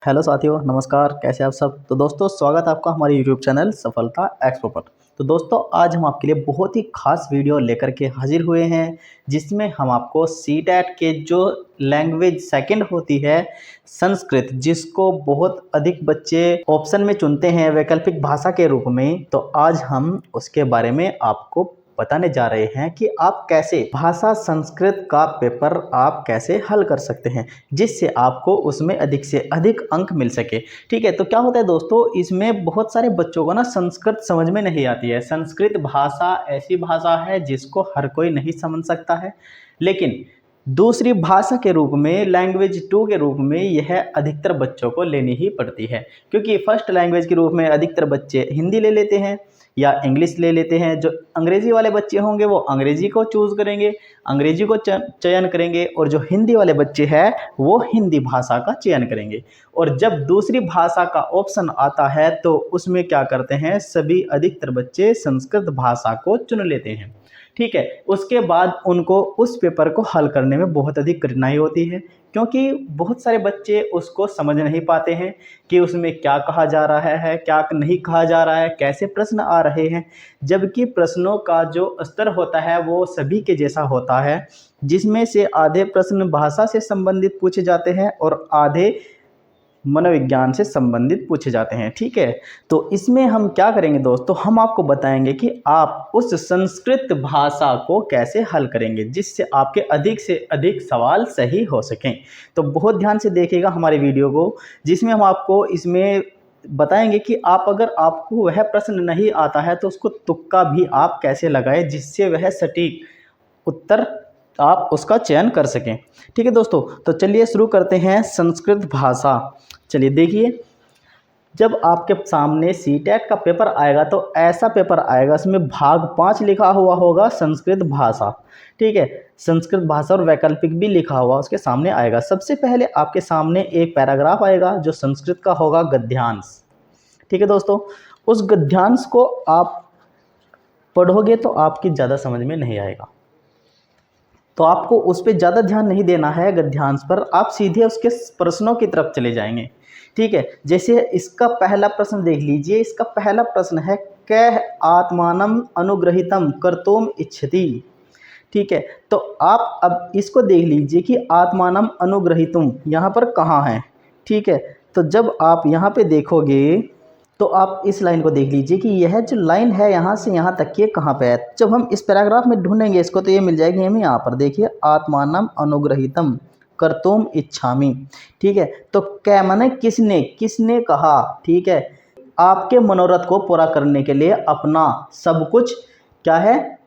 Hello साथियों, नमस्कार। कैसे आप सब। तो दोस्तों, स्वागत है आपका हमारे यूट्यूब चैनल सफलता एक्सपो पर। तो दोस्तों, आज हम आपके लिए बहुत ही खास वीडियो लेकर के हाजिर हुए हैं, जिसमें हम आपको सीटेट के जो लैंग्वेज सेकंड होती है संस्कृत, जिसको बहुत अधिक बच्चे ऑप्शन में चुनते हैं वैकल्पिक भाषा के रूप में, तो आज हम उसके बारे में आपको बताने जा रहे हैं कि आप कैसे भाषा संस्कृत का पेपर आप कैसे हल कर सकते हैं, जिससे आपको उसमें अधिक से अधिक अंक मिल सके। ठीक है, तो क्या होता है दोस्तों, इसमें बहुत सारे बच्चों को ना संस्कृत समझ में नहीं आती है। संस्कृत भाषा ऐसी भाषा है जिसको हर कोई नहीं समझ सकता है, लेकिन दूसरी भाषा के रूप में, लैंग्वेज 2 के रूप में यह अधिकतर बच्चों को लेनी ही पड़ती है, क्योंकि फर्स्ट लैंग्वेज के रूप में अधिकतर बच्चे हिंदी ले लेते हैं या इंग्लिश ले लेते हैं। जो अंग्रेजी वाले बच्चे होंगे वो अंग्रेजी को चूज़ करेंगे, अंग्रेजी को चयन करेंगे, और जो हिंदी वाले बच्चे हैं वो हिंदी भाषा का चयन करेंगे। और जब दूसरी भाषा का ऑप्शन आता है तो उसमें क्या करते हैं, सभी अधिकतर बच्चे संस्कृत भाषा को चुन लेते हैं। ठीक है, उसके बाद उनको उस पेपर को हल करने में बहुत अधिक कठिनाई होती है, क्योंकि बहुत सारे बच्चे उसको समझ नहीं पाते हैं कि उसमें क्या कहा जा रहा है, क्या नहीं कहा जा रहा है, कैसे प्रश्न आ रहे हैं। जबकि प्रश्नों का जो स्तर होता है वो सभी के जैसा होता है, जिसमें से आधे प्रश्न भाषा से संबंधित पूछे जाते हैं और आधे मनोविज्ञान से संबंधित पूछे जाते हैं। ठीक है, तो इसमें हम क्या करेंगे दोस्तों, हम आपको बताएंगे कि आप उस संस्कृत भाषा को कैसे हल करेंगे, जिससे आपके अधिक से अधिक सवाल सही हो सकें। तो बहुत ध्यान से देखिएगा हमारे वीडियो को, जिसमें हम आपको इसमें बताएंगे कि आप अगर आपको वह प्रश्न नहीं आता है तो उसको तुक्का भी आप कैसे लगाएं, जिससे वह सटीक उत्तर आप उसका चयन कर सकें। ठीक है दोस्तों, तो चलिए शुरू करते हैं संस्कृत भाषा। चलिए देखिए, जब आपके सामने सीटेट का पेपर आएगा तो ऐसा पेपर आएगा, इसमें भाग 5 लिखा हुआ होगा संस्कृत भाषा। ठीक है, संस्कृत भाषा और वैकल्पिक भी लिखा हुआ उसके सामने आएगा। सबसे पहले आपके सामने एक पैराग्राफ आएगा जो संस्कृत का होगा, गद्यांश। ठीक है दोस्तों, उस गद्यांश को आप पढ़ोगे तो आपकी ज़्यादा समझ में नहीं आएगा, तो आपको उस पर ज़्यादा ध्यान नहीं देना है गद्यांश पर, आप सीधे उसके प्रश्नों की तरफ चले जाएंगे। ठीक है, जैसे इसका पहला प्रश्न देख लीजिए। इसका पहला प्रश्न है, कह आत्मानम अनुग्रहितम कर्तुम इच्छति। ठीक है, तो आप अब इसको देख लीजिए कि आत्मानम अनुग्रहितुम यहाँ पर कहाँ है। ठीक है, तो जब आप यहाँ पे देखोगे तो आप इस लाइन को देख लीजिए कि यह जो लाइन है यहाँ से यहाँ तक ये कहाँ पे है। जब हम इस पैराग्राफ में ढूंढेंगे इसको तो ये मिल जाएगी हमें यहाँ पर। देखिए, आत्मानम अनुग्रहितम कर्तुम इच्छामि। ठीक है, तो क्या माने किसने, किसने कहा। ठीक है, आपके मनोरथ को पूरा करने के लिए अपना सब कुछ क्या है,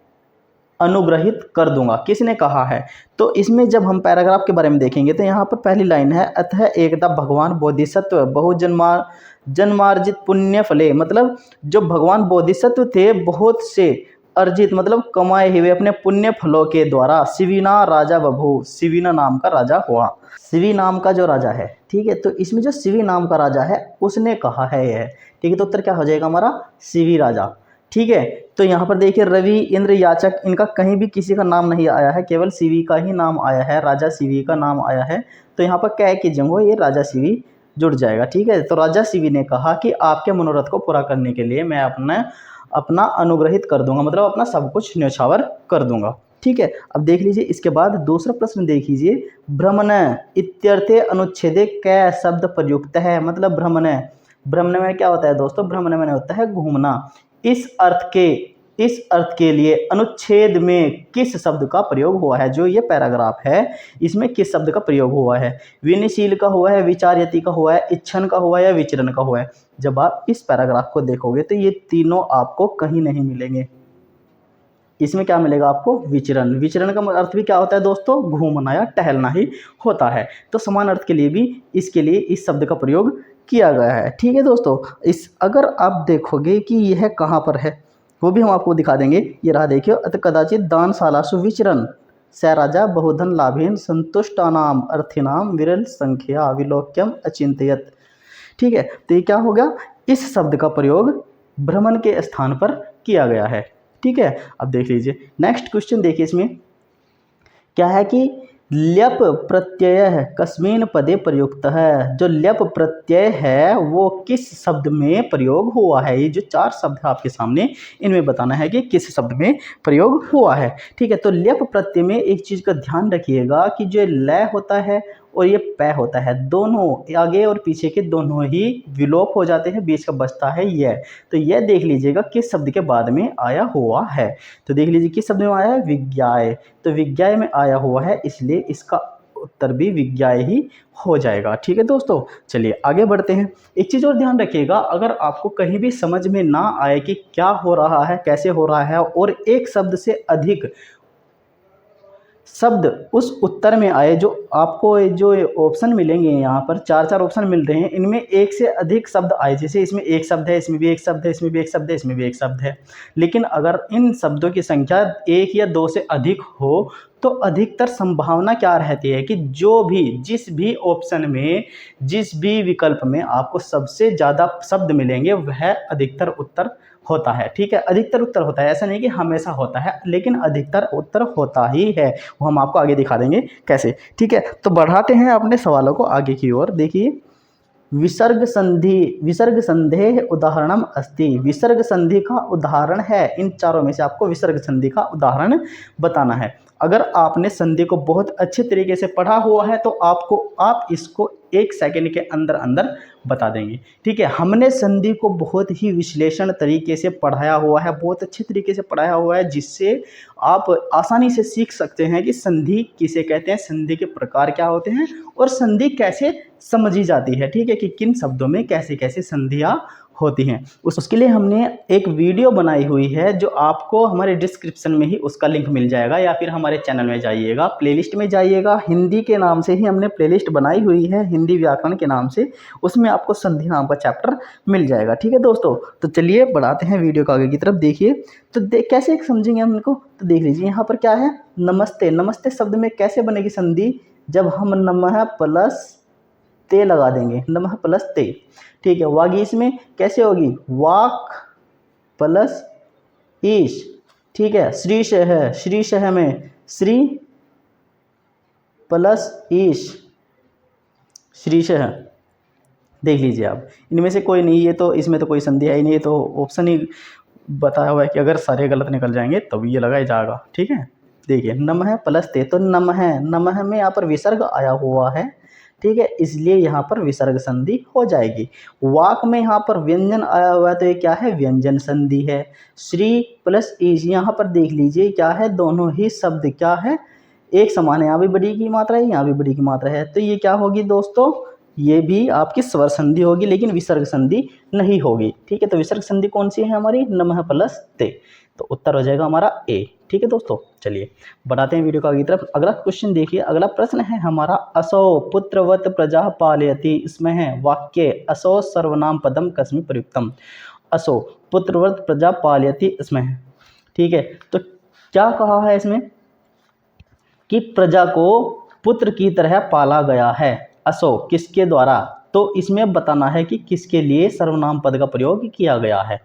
अनुग्रहित कर दूंगा, किसने कहा है। तो इसमें जब हम पैराग्राफ के बारे में देखेंगे तो यहाँ पर पहली लाइन है, अतः एकदा भगवान बोधिसत्व जन्मार्जित पुण्य फले। मतलब जो भगवान बोधिसत्व थे, बहुत से अर्जित मतलब कमाए हुए अपने पुण्य फलों के द्वारा शिविना राजा बभू, शिविना नाम का राजा हुआ। शिवी नाम का जो राजा है, ठीक है, तो इसमें जो शिवी नाम का राजा है उसने कहा है यह। ठीक है, तो उत्तर क्या हो जाएगा हमारा, शिवी राजा। ठीक है, तो यहाँ पर देखिए, रवि, इंद्र, याचक, इनका कहीं भी किसी का नाम नहीं आया है, केवल शिवी का ही नाम आया है, राजा शिवी का नाम आया है। तो यहाँ पर क्या है कि जंगो ये राजा शिवी जुड़ जाएगा। ठीक है, तो राजा शिवी ने कहा कि आपके मनोरथ को पूरा करने के लिए मैं अपना अनुग्रहित कर दूंगा, मतलब अपना सब कुछ न्यौछावर कर दूंगा। ठीक है, अब देख लीजिए इसके बाद दूसरा प्रश्न देख लीजिए, भ्रमण इत्यर्थे अनुच्छेदे कै शब्द प्रयुक्त है। मतलब भ्रमण, भ्रमण में क्या होता है दोस्तों, भ्रमण में होता है घूमना। इस अर्थ के लिए अनुच्छेद में किस शब्द का प्रयोग हुआ है। जो ये पैराग्राफ है इसमें किस शब्द का प्रयोग हुआ है, विनयशील का हुआ है, विचार्यति का हुआ है, इच्छन का हुआ है या विचरण का हुआ है। जब आप इस पैराग्राफ को देखोगे तो ये तीनों आपको कहीं नहीं मिलेंगे। इसमें क्या मिलेगा आपको, विचरण। विचरण का अर्थ भी क्या होता है दोस्तों, घूमना या टहलना ही होता है। तो समान अर्थ के लिए भी इसके लिए इस शब्द का प्रयोग किया गया है। ठीक है दोस्तों, इस अगर आप देखोगे कि यह कहाँ पर है वो भी हम आपको दिखा देंगे। ये रहा, देखिए, अत कदाचित दानशालासु विचरण स राजा बहुधन लाभेन संतुष्टानाम अर्थिनाम विरल संख्या विलोक्यम अचिंतयत। ठीक है, तो ये क्या होगा, इस शब्द का प्रयोग भ्रमण के स्थान पर किया गया है। ठीक है, अब देख लीजिए नेक्स्ट क्वेश्चन। देखिए इसमें क्या है कि ल्यप प्रत्यय कस्मिन् पदे प्रयुक्त है। जो ल्यप प्रत्यय है वो किस शब्द में प्रयोग हुआ है। ये जो 4 शब्द है आपके सामने, इनमें बताना है कि किस शब्द में प्रयोग हुआ है। ठीक है, तो ल्यप प्रत्यय में एक चीज़ का ध्यान रखिएगा कि जो लय होता है और ये पै होता है, दोनों आगे और पीछे के दोनों ही विलोप हो जाते हैं, बीच का बचता है यह। तो यह देख लीजिएगा किस शब्द के बाद में आया हुआ है। तो देख लीजिए किस शब्द में आया है, विज्ञाय। तो विज्ञाय में आया हुआ है, इसलिए इसका उत्तर भी विज्ञाय ही हो जाएगा। ठीक है दोस्तों, चलिए आगे बढ़ते हैं। एक चीज़ और ध्यान रखिएगा, अगर आपको कहीं भी समझ में ना आए कि क्या हो रहा है, कैसे हो रहा है, और एक शब्द से अधिक शब्द उस उत्तर में आए, जो आपको जो ऑप्शन मिलेंगे यहाँ पर 4 ऑप्शन मिल रहे हैं, इनमें एक से अधिक शब्द आए, जैसे इसमें एक शब्द है, इसमें भी एक शब्द है, इसमें भी एक शब्द है, इसमें भी एक शब्द है, लेकिन अगर इन शब्दों की संख्या 1 या 2 से अधिक हो तो अधिकतर संभावना क्या रहती है कि जो भी जिस भी ऑप्शन में, जिस भी विकल्प में आपको सबसे ज़्यादा शब्द मिलेंगे वह अधिकतर उत्तर होता है। ठीक है, अधिकतर उत्तर होता है, ऐसा नहीं कि हमेशा होता है, लेकिन अधिकतर उत्तर होता ही है। वो हम आपको आगे दिखा देंगे कैसे। ठीक है, तो बढ़ाते हैं अपने सवालों को आगे की ओर। देखिए, विसर्ग संधेः उदाहरणम अस्ति। विसर्ग संधि का उदाहरण है, इन चारों में से आपको विसर्ग संधि का उदाहरण बताना है। अगर आपने संधि को बहुत अच्छे तरीके से पढ़ा हुआ है तो आप इसको 1 सेकंड के अंदर अंदर बता देंगे। ठीक है, हमने संधि को बहुत ही विश्लेषण तरीके से पढ़ाया हुआ है, बहुत अच्छे तरीके से पढ़ाया हुआ है, जिससे आप आसानी से सीख सकते हैं कि संधि किसे कहते हैं, संधि के प्रकार क्या होते हैं और संधि कैसे समझी जाती है। ठीक है, कि किन शब्दों में कैसे कैसे संधियाँ होती हैं। उसके लिए हमने एक वीडियो बनाई हुई है, जो आपको हमारे डिस्क्रिप्शन में ही उसका लिंक मिल जाएगा, या फिर हमारे चैनल में जाइएगा, प्लेलिस्ट में जाइएगा, हिंदी के नाम से ही हमने प्लेलिस्ट बनाई हुई है, हिंदी व्याकरण के नाम से, उसमें आपको संधि नाम का चैप्टर मिल जाएगा। ठीक है दोस्तों, तो चलिए बढ़ाते हैं वीडियो को आगे की तरफ। देखिए तो कैसे समझेंगे हम इनको, तो देख लीजिए यहाँ पर क्या है, नमस्ते। नमस्ते शब्द में कैसे बनेगी संधि, जब हम नमः प्लस ते लगा देंगे, नमः प्लस ते। ठीक है, वागीश में कैसे होगी, वाक प्लस ईश। ठीक है, श्रीश है, श्रीश है में श्री प्लस ईश, श्रीश है। देख लीजिए आप, इनमें से कोई नहीं, ये तो इसमें तो कोई संधि है ही नहीं, ये तो ऑप्शन ही बताया हुआ है कि अगर सारे गलत निकल जाएंगे तब ये लगाया जाएगा। ठीक है, देखिए नमः प्लस ते, तो नमः में यहाँ पर विसर्ग आया हुआ है। ठीक है, इसलिए यहाँ पर विसर्ग संधि हो जाएगी। वाक में यहाँ पर व्यंजन आया हुआ है, तो ये क्या है, व्यंजन संधि है। श्री प्लस ईश, यहाँ पर देख लीजिए क्या है, दोनों ही शब्द क्या है, एक समान है, यहाँ भी बड़ी की मात्रा है, यहाँ भी बड़ी की मात्रा है, तो ये क्या होगी दोस्तों, ये भी आपकी स्वर संधि होगी, लेकिन विसर्ग संधि नहीं होगी। ठीक है, तो विसर्ग संधि कौन सी है हमारी, नमः प्लस ते, तो उत्तर हो जाएगा हमारा ए। ठीक है दोस्तों, चलिए बढ़ाते हैं वीडियो को आगे की तरफ। अगला क्वेश्चन देखिए, अगला प्रश्न है हमारा, असौ पुत्रवत प्रजा पालयति। इसमें है वाक्य, असौ सर्वनाम पदम कस्मिन् प्रयुक्तम। असौ पुत्रवत प्रजा पालयति इसमें है। ठीक है, तो क्या कहा है इसमें कि प्रजा को पुत्र की तरह पाला गया है। असौ किसके द्वारा, तो इसमें बताना है कि किसके लिए सर्वनाम पद का प्रयोग किया गया है।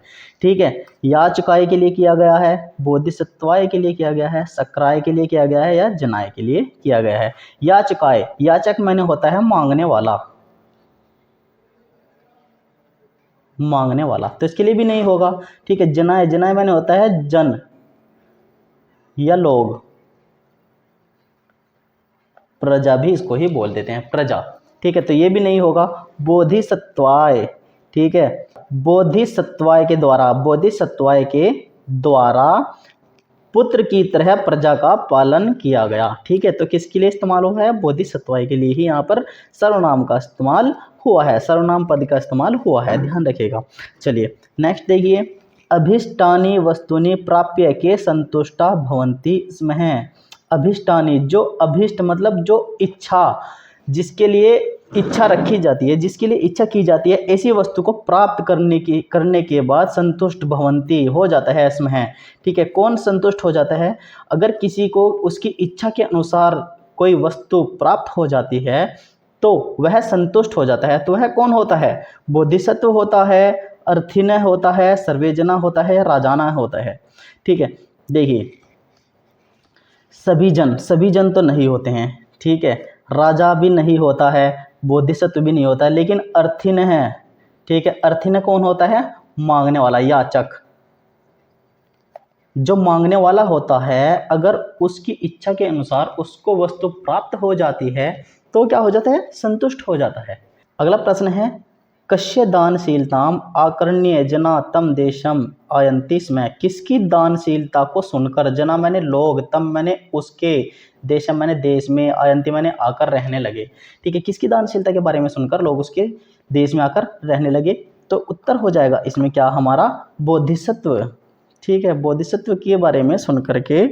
ठीक है, याचकाय के लिए किया गया है, बोधिसत्वाय के लिए किया गया है, सक्राय के लिए किया गया है, या जनाय के लिए किया गया है। याचकाय, याचक मैंने होता है मांगने वाला, मांगने वाला, तो इसके लिए भी नहीं होगा। ठीक है, जनाय, जनाय मैंने होता है जन या लोग, प्रजा भी इसको ही बोल देते हैं, प्रजा। ठीक है, तो ये भी नहीं होगा। बोधिसत्वाय, ठीक है, बोधिसत्वाय के द्वारा, बोधिसत्वाय के द्वारा पुत्र की तरह प्रजा का पालन किया गया। ठीक है, तो किसके लिए इस्तेमाल हुआ है, बोधिसत्वाय के लिए ही यहाँ पर सर्वनाम का इस्तेमाल हुआ है, सर्वनाम पद का इस्तेमाल हुआ है, ध्यान रखिएगा। चलिए नेक्स्ट देखिए, अभिष्टानि वस्तुनि प्राप्य के संतुष्टा भवन्ति। इसमें है अभिष्टानि, जो अभिष्ट मतलब जो इच्छा, जिसके लिए इच्छा रखी जाती है, जिसके लिए इच्छा की जाती है, ऐसी वस्तु को प्राप्त करने के बाद संतुष्ट भवन्ति हो जाता है इसमें है। ठीक है, कौन संतुष्ट हो जाता है, अगर किसी को उसकी इच्छा के अनुसार कोई वस्तु प्राप्त हो जाती है तो वह संतुष्ट हो जाता है। तो वह कौन होता है, बोधिसत्व होता है, अर्थिनः होता है, सर्वेजना होता है, राजाना होता है। ठीक है, देखिए सभी जन तो नहीं होते हैं। ठीक है। राजा भी नहीं होता है, बोधिसत्व भी नहीं होता है, लेकिन अर्थिन है, ठीक है। अर्थिन कौन होता है? मांगने वाला, याचक। जो मांगने वाला होता है, अगर उसकी इच्छा के अनुसार उसको वस्तु प्राप्त हो जाती है तो क्या हो जाता है? संतुष्ट हो जाता है। अगला प्रश्न है, कस्य दानशीलताम आकर्ण्य जना तम देशम आयंति स्म। किसकी दानशीलता को सुनकर, जना मैंने लोग, तम मैंने उसके, देशम मैंने देश में, आयंति मैंने आकर रहने लगे। ठीक है, किसकी दानशीलता के बारे में सुनकर लोग उसके देश में आकर रहने लगे? तो उत्तर हो जाएगा इसमें क्या? हमारा बोधिसत्व। ठीक है, बोधिसत्व के बारे में सुन करके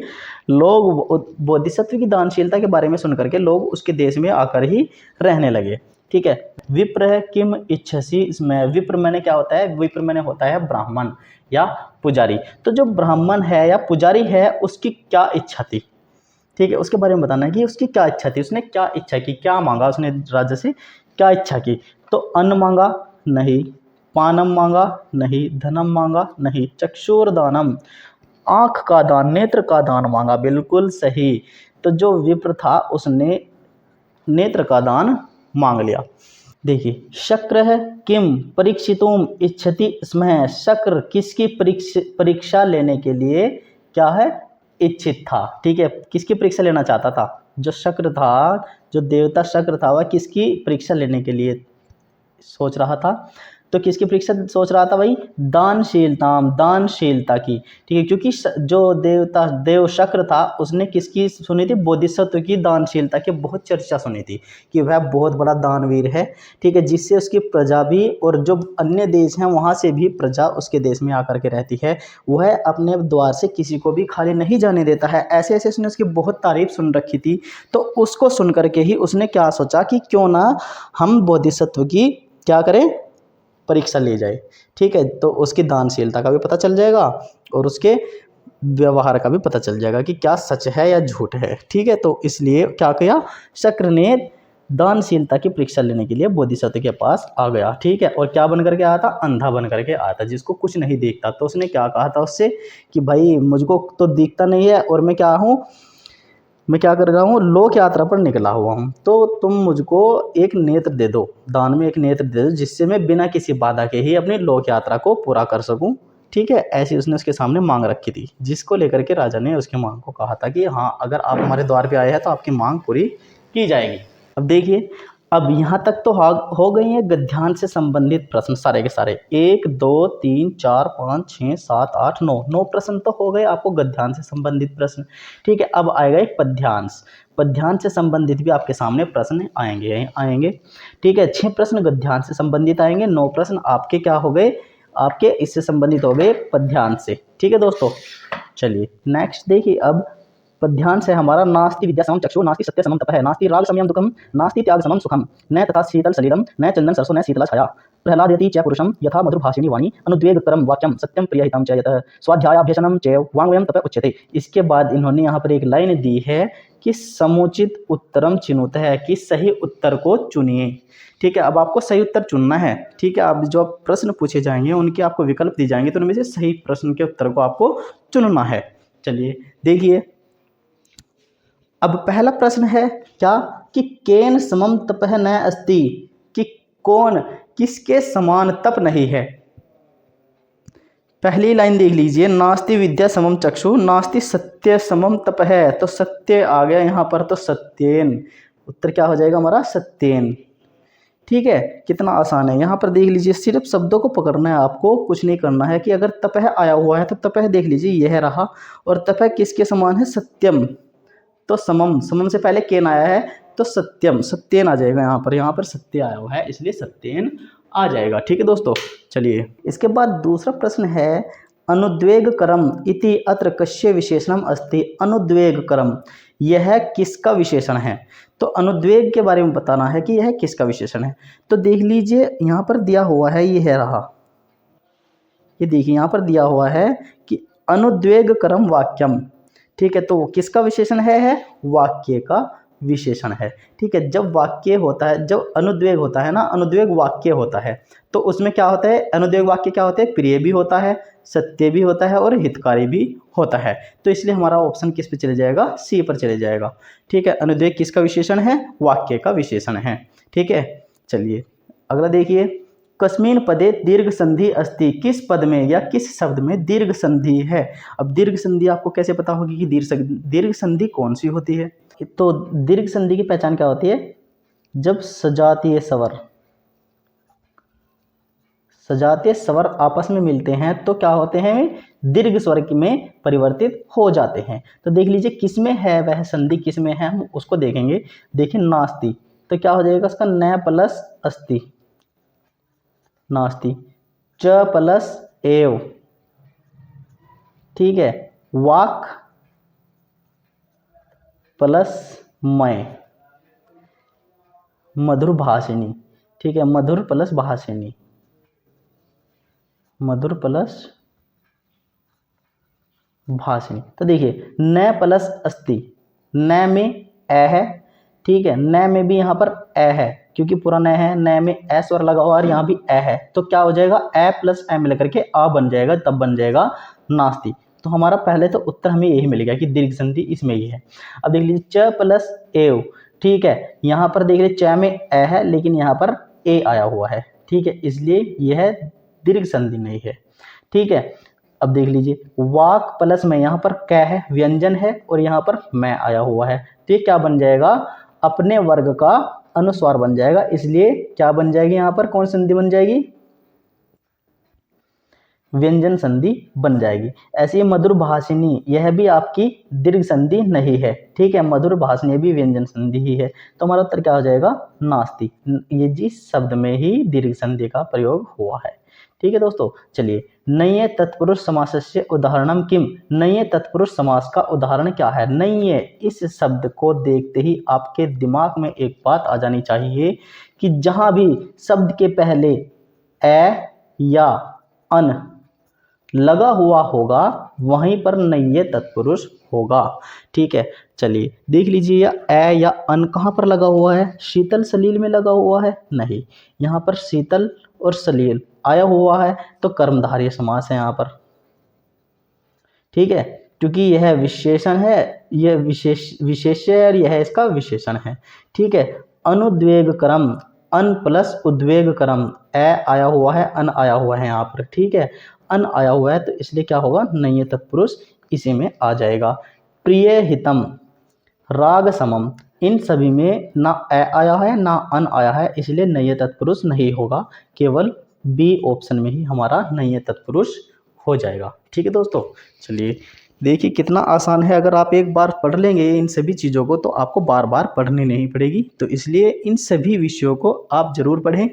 लोग, बोधिसत्व की दानशीलता के बारे में सुन करके लोग उसके देश में आकर ही रहने लगे। ठीक है। विप्र किम इच्छसी, इसमें विप्र मैंने क्या होता है? विप्र मैंने होता है ब्राह्मण या पुजारी। तो जो ब्राह्मण है या पुजारी है उसकी क्या इच्छा थी? ठीक है, उसके बारे में बताना है कि उसकी क्या इच्छा थी, उसने क्या इच्छा की, क्या मांगा उसने राजा से, क्या इच्छा की? तो अन्न मांगा? नहीं। पानम मांगा? नहीं। धनम मांगा? नहीं। चक्षुर दानम, आँख का दान, नेत्र का दान मांगा, बिल्कुल सही। तो जो विप्र था उसने नेत्र का दान मांग लिया। देखिए, शक्र है किम परीक्षितुम इच्छति स्म। शक्र किसकी परीक्षा लेने के लिए क्या है? इच्छित था। ठीक है, किसकी परीक्षा लेना चाहता था? जो शक्र था, जो देवता शक्र था, वह किसकी परीक्षा लेने के लिए सोच रहा था? तो किसकी परीक्षा सोच रहा था भाई? दानशीलताम, दानशीलता की। ठीक है, क्योंकि जो देवता देव शक्र था उसने किसकी सुनी थी? बोधिसत्व की दानशीलता की बहुत चर्चा सुनी थी कि वह बहुत बड़ा दानवीर है। ठीक है, जिससे उसकी प्रजा भी, और जो अन्य देश हैं वहाँ से भी प्रजा उसके देश में आकर के रहती है। वह अपने द्वार से किसी को भी खाली नहीं जाने देता है। ऐसे ऐसे उसने उसकी बहुत तारीफ सुन रखी थी। तो उसको सुन करके ही उसने क्या सोचा कि क्यों ना हम बोधिसत्व की क्या करें? परीक्षा ले जाए। ठीक है, तो उसकी दानशीलता का भी पता चल जाएगा और उसके व्यवहार का भी पता चल जाएगा कि क्या सच है या झूठ है। ठीक है, तो इसलिए क्या किया? शक्र ने दानशीलता की परीक्षा लेने के लिए बोधिसत्व के पास आ गया। ठीक है, और क्या बन करके आया था? अंधा बन करके आया था, जिसको कुछ नहीं दिखता। तो उसने क्या कहा था उससे कि भाई मुझको तो दिखता नहीं है और मैं क्या हूँ, मैं क्या कर रहा हूँ? लोक यात्रा पर निकला हुआ हूँ, तो तुम मुझको एक नेत्र दे दो, दान में एक नेत्र दे दो, जिससे मैं बिना किसी बाधा के ही अपनी लोक यात्रा को पूरा कर सकूँ। ठीक है, ऐसी उसने उसके सामने मांग रखी थी, जिसको लेकर के राजा ने उसकी मांग को कहा था कि हाँ, अगर आप हमारे द्वार पे आए हैं तो आपकी मांग पूरी की जाएगी। अब देखिए, अब यहाँ तक तो हो गई हैं गद्यांश से संबंधित प्रश्न सारे के सारे। 1 2 3 4 5 6 7 8 9 प्रश्न तो हो गए आपको गद्यांश से संबंधित प्रश्न। ठीक है, अब आएगा एक पद्यांश। पद्यांश से संबंधित भी आपके सामने प्रश्न आएंगे। ठीक है, 6 प्रश्न गद्यांश से संबंधित आएंगे, 9 प्रश्न आपके क्या हो गए? आपके इससे संबंधित हो गए पद्यांश से। ठीक है दोस्तों, चलिए नेक्स्ट देखिए। अब पद्यांश है हमारा, नास्ति विद्या समम चक्षु, नास्ति सत्य समम तपः, नास्ति राग समयम दुखम, नास्ति त्याग समम सुखम, न तथा शीतल सलिलम, न चंदन सरसो, न शीतला छाया, प्रहलादयति च पुरुषम यथा मधुरभाषिणी वाणी, अनुद्वेगकरम वाक्यम सत्यम प्रियहितम च यतः स्वाध्यायाभ्यसनम च वाङ्मयम तप उच्यते। इसके बाद इन्होंने यहाँ पर एक लाइन दी है कि समुचित उत्तरम चिनुत है, कि सही उत्तर को चुनिए। ठीक है, अब आपको सही उत्तर चुनना है। ठीक है, अब जो प्रश्न पूछे जाएंगे उनके आपको विकल्प दी जाएंगे, तो उनमें से सही प्रश्न के उत्तर को आपको चुनना है। चलिए देखिए, अब पहला प्रश्न है क्या? कि केन समम तपः न अस्ति, कि कौन, किसके समान तप नहीं है। पहली लाइन देख लीजिए, नास्ति विद्या समम चक्षु, नास्ति सत्य समम तप है, तो सत्य आ गया यहाँ पर, तो सत्येन। उत्तर क्या हो जाएगा हमारा? सत्येन। ठीक है, कितना आसान है। यहाँ पर देख लीजिए, सिर्फ शब्दों को पकड़ना है आपको, कुछ नहीं करना है। कि अगर तपह आया हुआ है तो तपह देख लीजिए यह रहा, और तपह किसके समान है? सत्यम। तो समम, समम से पहले केन आया है तो सत्यम, सत्येन आ जाएगा यहाँ पर सत्य आया हुआ है इसलिए सत्येन आ जाएगा। ठीक है दोस्तों, चलिए इसके बाद दूसरा प्रश्न है, अनुद्वेगकरम इति अत्र कस्य विशेषणम अस्ति। अनुद्वेगकरम, यह किसका विशेषण है? तो अनुद्वेग के बारे में बताना है कि यह किसका विशेषण है। तो देख लीजिए यहाँ पर दिया हुआ है, ये है रहा, ये देखिए यहाँ पर दिया हुआ है कि अनुद्वेगकरम वाक्यम। ठीक है, तो किसका विशेषण है? वाक्य का विशेषण है। ठीक है, जब वाक्य होता है, जब अनुद्वेग होता है ना, अनुद्वेग वाक्य होता है, तो उसमें क्या होता है, अनुद्वेग वाक्य क्या होते हैं, प्रिय भी होता है, सत्य भी होता है और हितकारी भी होता है। तो इसलिए हमारा ऑप्शन किस पे चले जाएगा, सी पर चले जाएगा। ठीक है, अनुद्वेग किसका विशेषण है, वाक्य का विशेषण है। ठीक है, चलिए अगला देखिए, कस्मिन पदे दीर्घ संधि अस्ति, किस पद में या किस शब्द में दीर्घ संधि है। अब दीर्घ संधि आपको कैसे पता होगी कि दीर्घ संधि कौन सी होती है। तो दीर्घ संधि की पहचान क्या होती है, जब सजातीय स्वर आपस में मिलते हैं तो क्या होते हैं, दीर्घ स्वर में परिवर्तित हो जाते हैं। तो देख लीजिए किस में है वह संधि, किस में है हम उसको देखेंगे। देखिए नास्ति, तो क्या हो जाएगा उसका, न प्लस अस्ति, नास्ति, च प्लस एव। ठीक है, वाक प्लस मय, मधुर भाषिणी। ठीक है, मधुर प्लस भाषिणी, मधुर प्लस भाषिणी। तो देखिए न प्लस अस्ति, न में ए है। ठीक है, न में भी यहाँ पर ए है क्योंकि पूरा न है, न में ए स्वर लगा हुआ और यहाँ भी ए है, तो क्या हो जाएगा, ए प्लस ए मिलकर के आ बन जाएगा, तब बन जाएगा नास्ति। तो हमारा पहले तो उत्तर हमें यही मिलेगा कि दीर्घ संधि इसमें ही है। अब देख लीजिए च प्लस एव। ठीक है, यहाँ पर देख लीजिए च में ए है लेकिन यहाँ पर ए आया हुआ है। ठीक है, इसलिए यह दीर्घ संधि नहीं है। ठीक है, अब देख लीजिए वाक प्लस में, यहाँ पर कै है, व्यंजन है और यहाँ पर मैं आया हुआ है, तो ये क्या बन जाएगा, अपने वर्ग का अनुस्वार बन जाएगा। इसलिए क्या बन जाएगी, यहाँ पर कौन संधि बन जाएगी, व्यंजन संधि बन जाएगी। ऐसी मधुर भाषिणी, यह भी आपकी दीर्घ संधि नहीं है। ठीक है, मधुर भाषिणी भी व्यंजन संधि ही है। तो हमारा उत्तर क्या हो जाएगा, नास्ति। ये जिस शब्द में ही दीर्घ संधि का प्रयोग हुआ है। ठीक है दोस्तों, चलिए नये तत्पुरुष समासस्य उदाहरणम किम, नये तत्पुरुष समास का उदाहरण क्या है। नये इस शब्द को देखते ही आपके दिमाग में एक बात आ जानी चाहिए कि जहां भी शब्द के पहले ए या अन लगा हुआ होगा वहीं पर नये तत्पुरुष होगा। ठीक है, चलिए देख लीजिए या ए या अन कहाँ पर लगा हुआ है, शीतल सलील में लगा हुआ है, नहीं, यहाँ पर शीतल और सलील आया हुआ है तो कर्मधारय समास है यहाँ पर। ठीक है, क्योंकि यह विशेषण है, यह विशेष्य है और यह इसका विशेषण है। ठीक है, अनुद्वेग क्रम, अन प्लस उद्वेग क्रम, ए आया हुआ है, अन आया हुआ है यहाँ पर। ठीक है, अन आया हुआ है तो इसलिए क्या होगा, नये तत्पुरुष इसी में आ जाएगा। प्रिय हितम, राग समम, इन सभी में ना ए आया है ना अन आया है, इसलिए नये तत्पुरुष नहीं होगा, केवल बी ऑप्शन में ही हमारा नये तत्पुरुष हो जाएगा। ठीक है दोस्तों, चलिए देखिए कितना आसान है। अगर आप एक बार पढ़ लेंगे इन सभी चीज़ों को तो आपको बार बार पढ़नी नहीं पड़ेगी, तो इसलिए इन सभी विषयों को आप जरूर पढ़ें।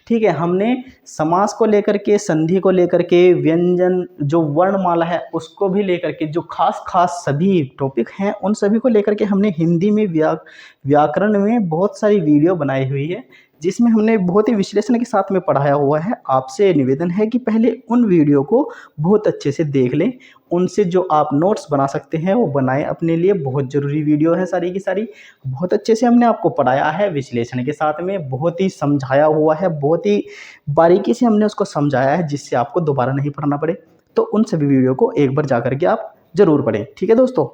ठीक है, हमने समास को लेकर के, संधि को लेकर के, व्यंजन जो वर्णमाला है उसको भी लेकर के, जो खास सभी टॉपिक हैं उन सभी को लेकर के हमने हिंदी में व्याकरण में बहुत सारी वीडियो बनाई हुई है जिसमें हमने बहुत ही विश्लेषण के साथ में पढ़ाया हुआ है। आपसे निवेदन है कि पहले उन वीडियो को बहुत अच्छे से देख लें, उनसे जो आप नोट्स बना सकते हैं वो बनाएं अपने लिए। बहुत ज़रूरी वीडियो है सारी की सारी, बहुत अच्छे से हमने आपको पढ़ाया है विश्लेषण के साथ में, बहुत ही समझाया हुआ है, बहुत ही बारीकी से हमने उसको समझाया है जिससे आपको दोबारा नहीं पढ़ना पड़े। तो उन सभी वीडियो को एक बार जा करके आप ज़रूर पढ़ें। ठीक है दोस्तों,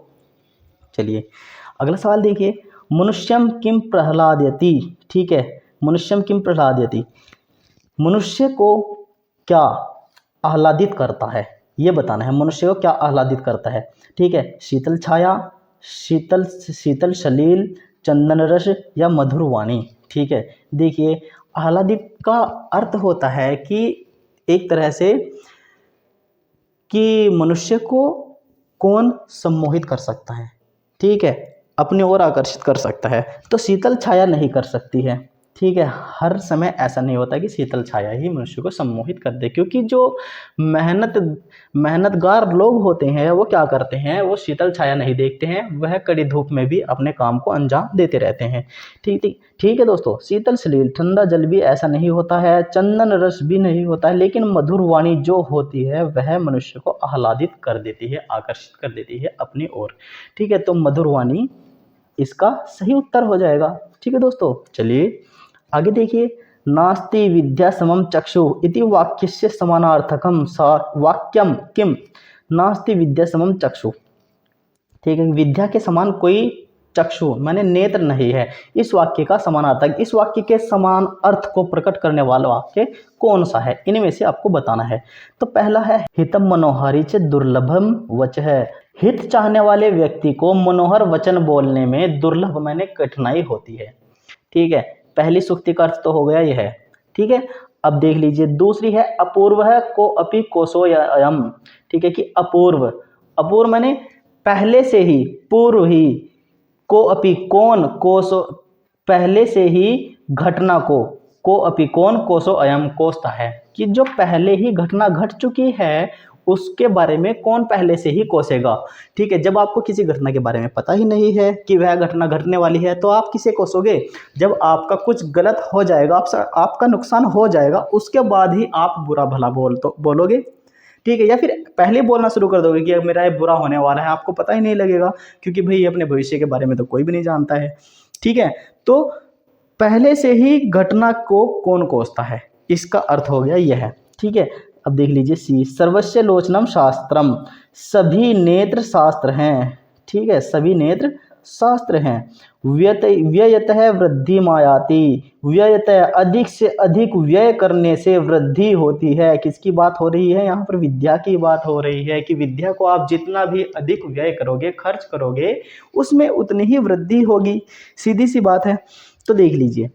चलिए अगला सवाल देखिए, मनुष्यम किम प्रहलादयति। ठीक है, मनुष्यम किम प्रहलादयति, मनुष्य को क्या आह्लादित करता है, ये बताना है। मनुष्य को क्या आह्लादित करता है। ठीक है, शीतल छाया, शीतल सलील, चंदन रस या मधुर वाणी। ठीक है, देखिए आह्लादित का अर्थ होता है कि एक तरह से कि मनुष्य को कौन सम्मोहित कर सकता है। ठीक है, अपनी ओर आकर्षित कर सकता है, तो शीतल छाया नहीं कर सकती है। ठीक है, हर समय ऐसा नहीं होता कि शीतल छाया ही मनुष्य को सम्मोहित कर दे, क्योंकि जो मेहनतगार लोग होते हैं वो क्या करते हैं, वो शीतल छाया नहीं देखते हैं, वह कड़ी धूप में भी अपने काम को अंजाम देते रहते हैं। ठीक है दोस्तों, शीतल सलील ठंडा जल भी ऐसा नहीं होता है, चंदन रस भी नहीं होता है, लेकिन मधुर वाणी जो होती है वह मनुष्य को आह्लादित कर देती है, आकर्षित कर देती है अपनी ओर। ठीक है, तो मधुर वाणी इसका सही उत्तर हो जाएगा। ठीक है दोस्तों, चलिए आगे देखिए। नास्ति विद्या समम चक्षु इति वाक्यस्य समानार्थकम वाक्यम किम। नास्ति विद्या समम चक्षु, ठीक है, विद्या के समान कोई चक्षु माने नेत्र नहीं है। इस वाक्य का समानार्थक, इस वाक्य के समान अर्थ को प्रकट करने वाला वाक्य कौन सा है, इनमें से आपको बताना है। तो पहला है हितम मनोहारी च दुर्लभम वच है। हित चाहने वाले व्यक्ति को मनोहर वचन बोलने में दुर्लभ माने कठिनाई होती है। ठीक है, पहली सूक्ति का अर्थ तो हो गया यह है। ठीक है, अब देख लीजिए दूसरी है अपूर्व है को अपि कोसो अयम। ठीक है, कि अपूर्व, अपूर्व माने पहले से ही, पूर्व ही, को अपि कौन, कोसो पहले से ही घटना को अपि कौन कोसो अयम कोसता है, कि जो पहले ही घटना घट चुकी है उसके बारे में कौन पहले से ही कोसेगा। ठीक है, जब आपको किसी घटना के बारे में पता ही नहीं है कि वह घटना घटने वाली है तो आप किसे कोसोगे। जब आपका कुछ गलत हो जाएगा, आपका नुकसान हो जाएगा, उसके बाद ही आप बुरा भला बोलोगे। ठीक है, या फिर पहले बोलना शुरू कर दोगे कि अब मेरा ये बुरा होने वाला है, आपको पता ही नहीं लगेगा, क्योंकि भाई अपने भविष्य के बारे में तो कोई भी नहीं जानता है। ठीक है, तो पहले से ही घटना को कौन कोसता है, इसका अर्थ हो गया यह है। ठीक है, अब देख लीजिए सी, सर्वस्य लोचनम शास्त्रम, सभी नेत्र शास्त्र हैं। ठीक है, सभी नेत्र शास्त्र हैं। व्ययतः वृद्धि मायाति, व्ययतः अधिक से अधिक व्यय करने से वृद्धि होती है। किसकी बात हो रही है, यहाँ पर विद्या की बात हो रही है, कि विद्या को आप जितना भी अधिक व्यय करोगे, खर्च करोगे, उसमें उतनी ही वृद्धि होगी, सीधी सी बात है। तो देख लीजिए,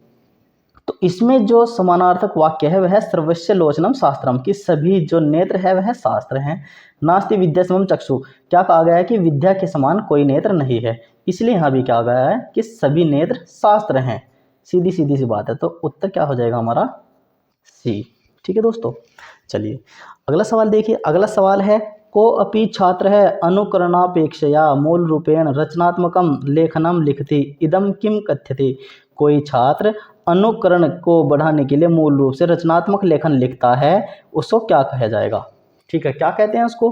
तो इसमें जो समानार्थक वाक्य है वह सर्वस्य लोचनम शास्त्रम, कि सभी जो नेत्र है वह शास्त्र हैं। नास्ति विद्या समम चक्षु, क्या कहा गया है कि विद्या के समान कोई नेत्र नहीं है, इसलिए यहाँ भी क्या गया है कि सभी नेत्र शास्त्र हैं। सीधी सीधी सी बात है, तो उत्तर क्या हो जाएगा हमारा सी। ठीक है दोस्तों, चलिए अगला सवाल देखिए। अगला सवाल है को अपि छात्र है अनुकरणापेक्षया मूल रूपेण रचनात्मकम लेखनम लिखति इदम किम कथ्यते। कोई छात्र अनुकरण को बढ़ाने के लिए मूल रूप से रचनात्मक लेखन लिखता है, उसको क्या कहा जाएगा। ठीक है, क्या कहते हैं उसको,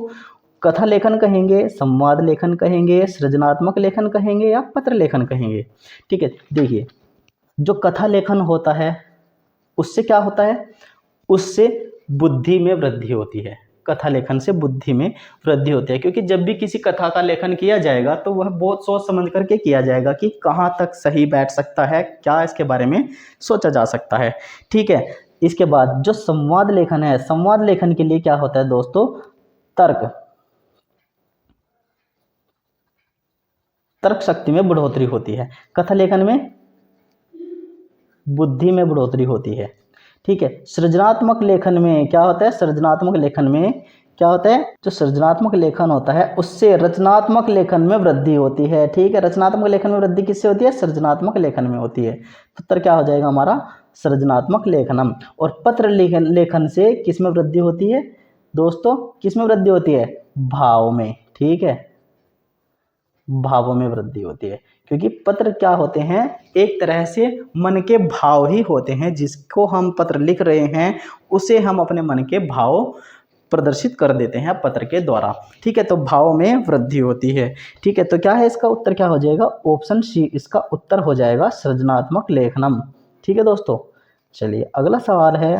कथा लेखन कहेंगे, संवाद लेखन कहेंगे, सृजनात्मक लेखन कहेंगे, या पत्र लेखन कहेंगे। ठीक है, देखिए जो कथा लेखन होता है उससे क्या होता है, उससे बुद्धि में वृद्धि होती है। कथा लेखन से बुद्धि में वृद्धि होती है, क्योंकि जब भी किसी कथा का लेखन किया जाएगा तो वह बहुत सोच समझ करके किया जाएगा कि कहाँ तक सही बैठ सकता है, क्या इसके बारे में सोचा जा सकता है। ठीक है, इसके बाद जो संवाद लेखन है, संवाद लेखन के लिए क्या होता है दोस्तों, तर्क शक्ति में बढ़ोतरी होती है, कथा लेखन में बुद्धि में बढ़ोतरी होती है। ठीक है, सृजनात्मक लेखन में क्या होता है, सृजनात्मक लेखन में क्या होता है, जो सृजनात्मक लेखन होता है उससे रचनात्मक लेखन में वृद्धि होती है। ठीक है, रचनात्मक लेखन में वृद्धि किससे होती है, सृजनात्मक लेखन में होती है। तो उत्तर क्या हो जाएगा हमारा सृजनात्मक लेखनम। और पत्र लेखन से किस में वृद्धि होती है दोस्तों, किस में वृद्धि होती है, भाव में। ठीक है, भावों में वृद्धि होती है, क्योंकि पत्र क्या होते हैं, एक तरह से मन के भाव ही होते हैं। जिसको हम पत्र लिख रहे हैं उसे हम अपने मन के भाव प्रदर्शित कर देते हैं पत्र के द्वारा। ठीक है, तो भाव में वृद्धि होती है। ठीक है, तो क्या है इसका उत्तर, क्या हो जाएगा, ऑप्शन सी इसका उत्तर हो जाएगा सृजनात्मक लेखनम। ठीक है दोस्तों, चलिए अगला सवाल है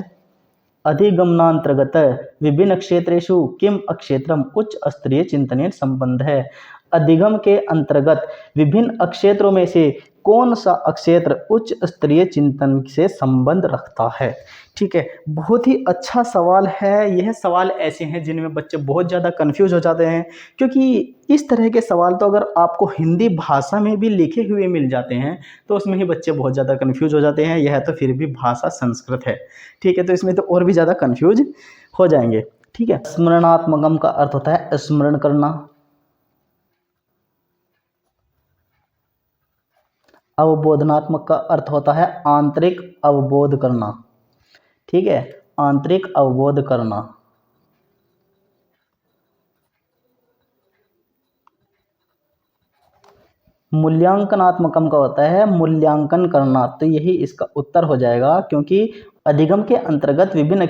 अधिगमनांतर्गत विभिन्न क्षेत्रेषु किम अक्षेत्रम उच्च स्तरीय चिंतनीय संबंध है। अधिगम के अंतर्गत विभिन्न अक्षेत्रों में से कौन सा अक्षेत्र उच्च स्तरीय चिंतन से संबंध रखता है। ठीक है, बहुत ही अच्छा सवाल है। यह सवाल ऐसे हैं जिनमें बच्चे बहुत ज़्यादा कंफ्यूज हो जाते हैं, क्योंकि इस तरह के सवाल तो अगर आपको हिंदी भाषा में भी लिखे हुए मिल जाते हैं तो उसमें ही बच्चे बहुत ज़्यादा कंफ्यूज हो जाते हैं। यह तो फिर भी भाषा संस्कृत है। ठीक है, तो इसमें तो और भी ज़्यादा कंफ्यूज हो जाएंगे। ठीक है, स्मरणात्मकम का अर्थ होता है स्मरण करना, अवबोधनात्मक का अर्थ होता है आंतरिक अवबोध करना। ठीक है, आंतरिक अवबोध करना। मूल्यांकनात्मकम का होता है मूल्यांकन करना। तो यही इसका उत्तर हो जाएगा, क्योंकि अधिगम के अंतर्गत विभिन्न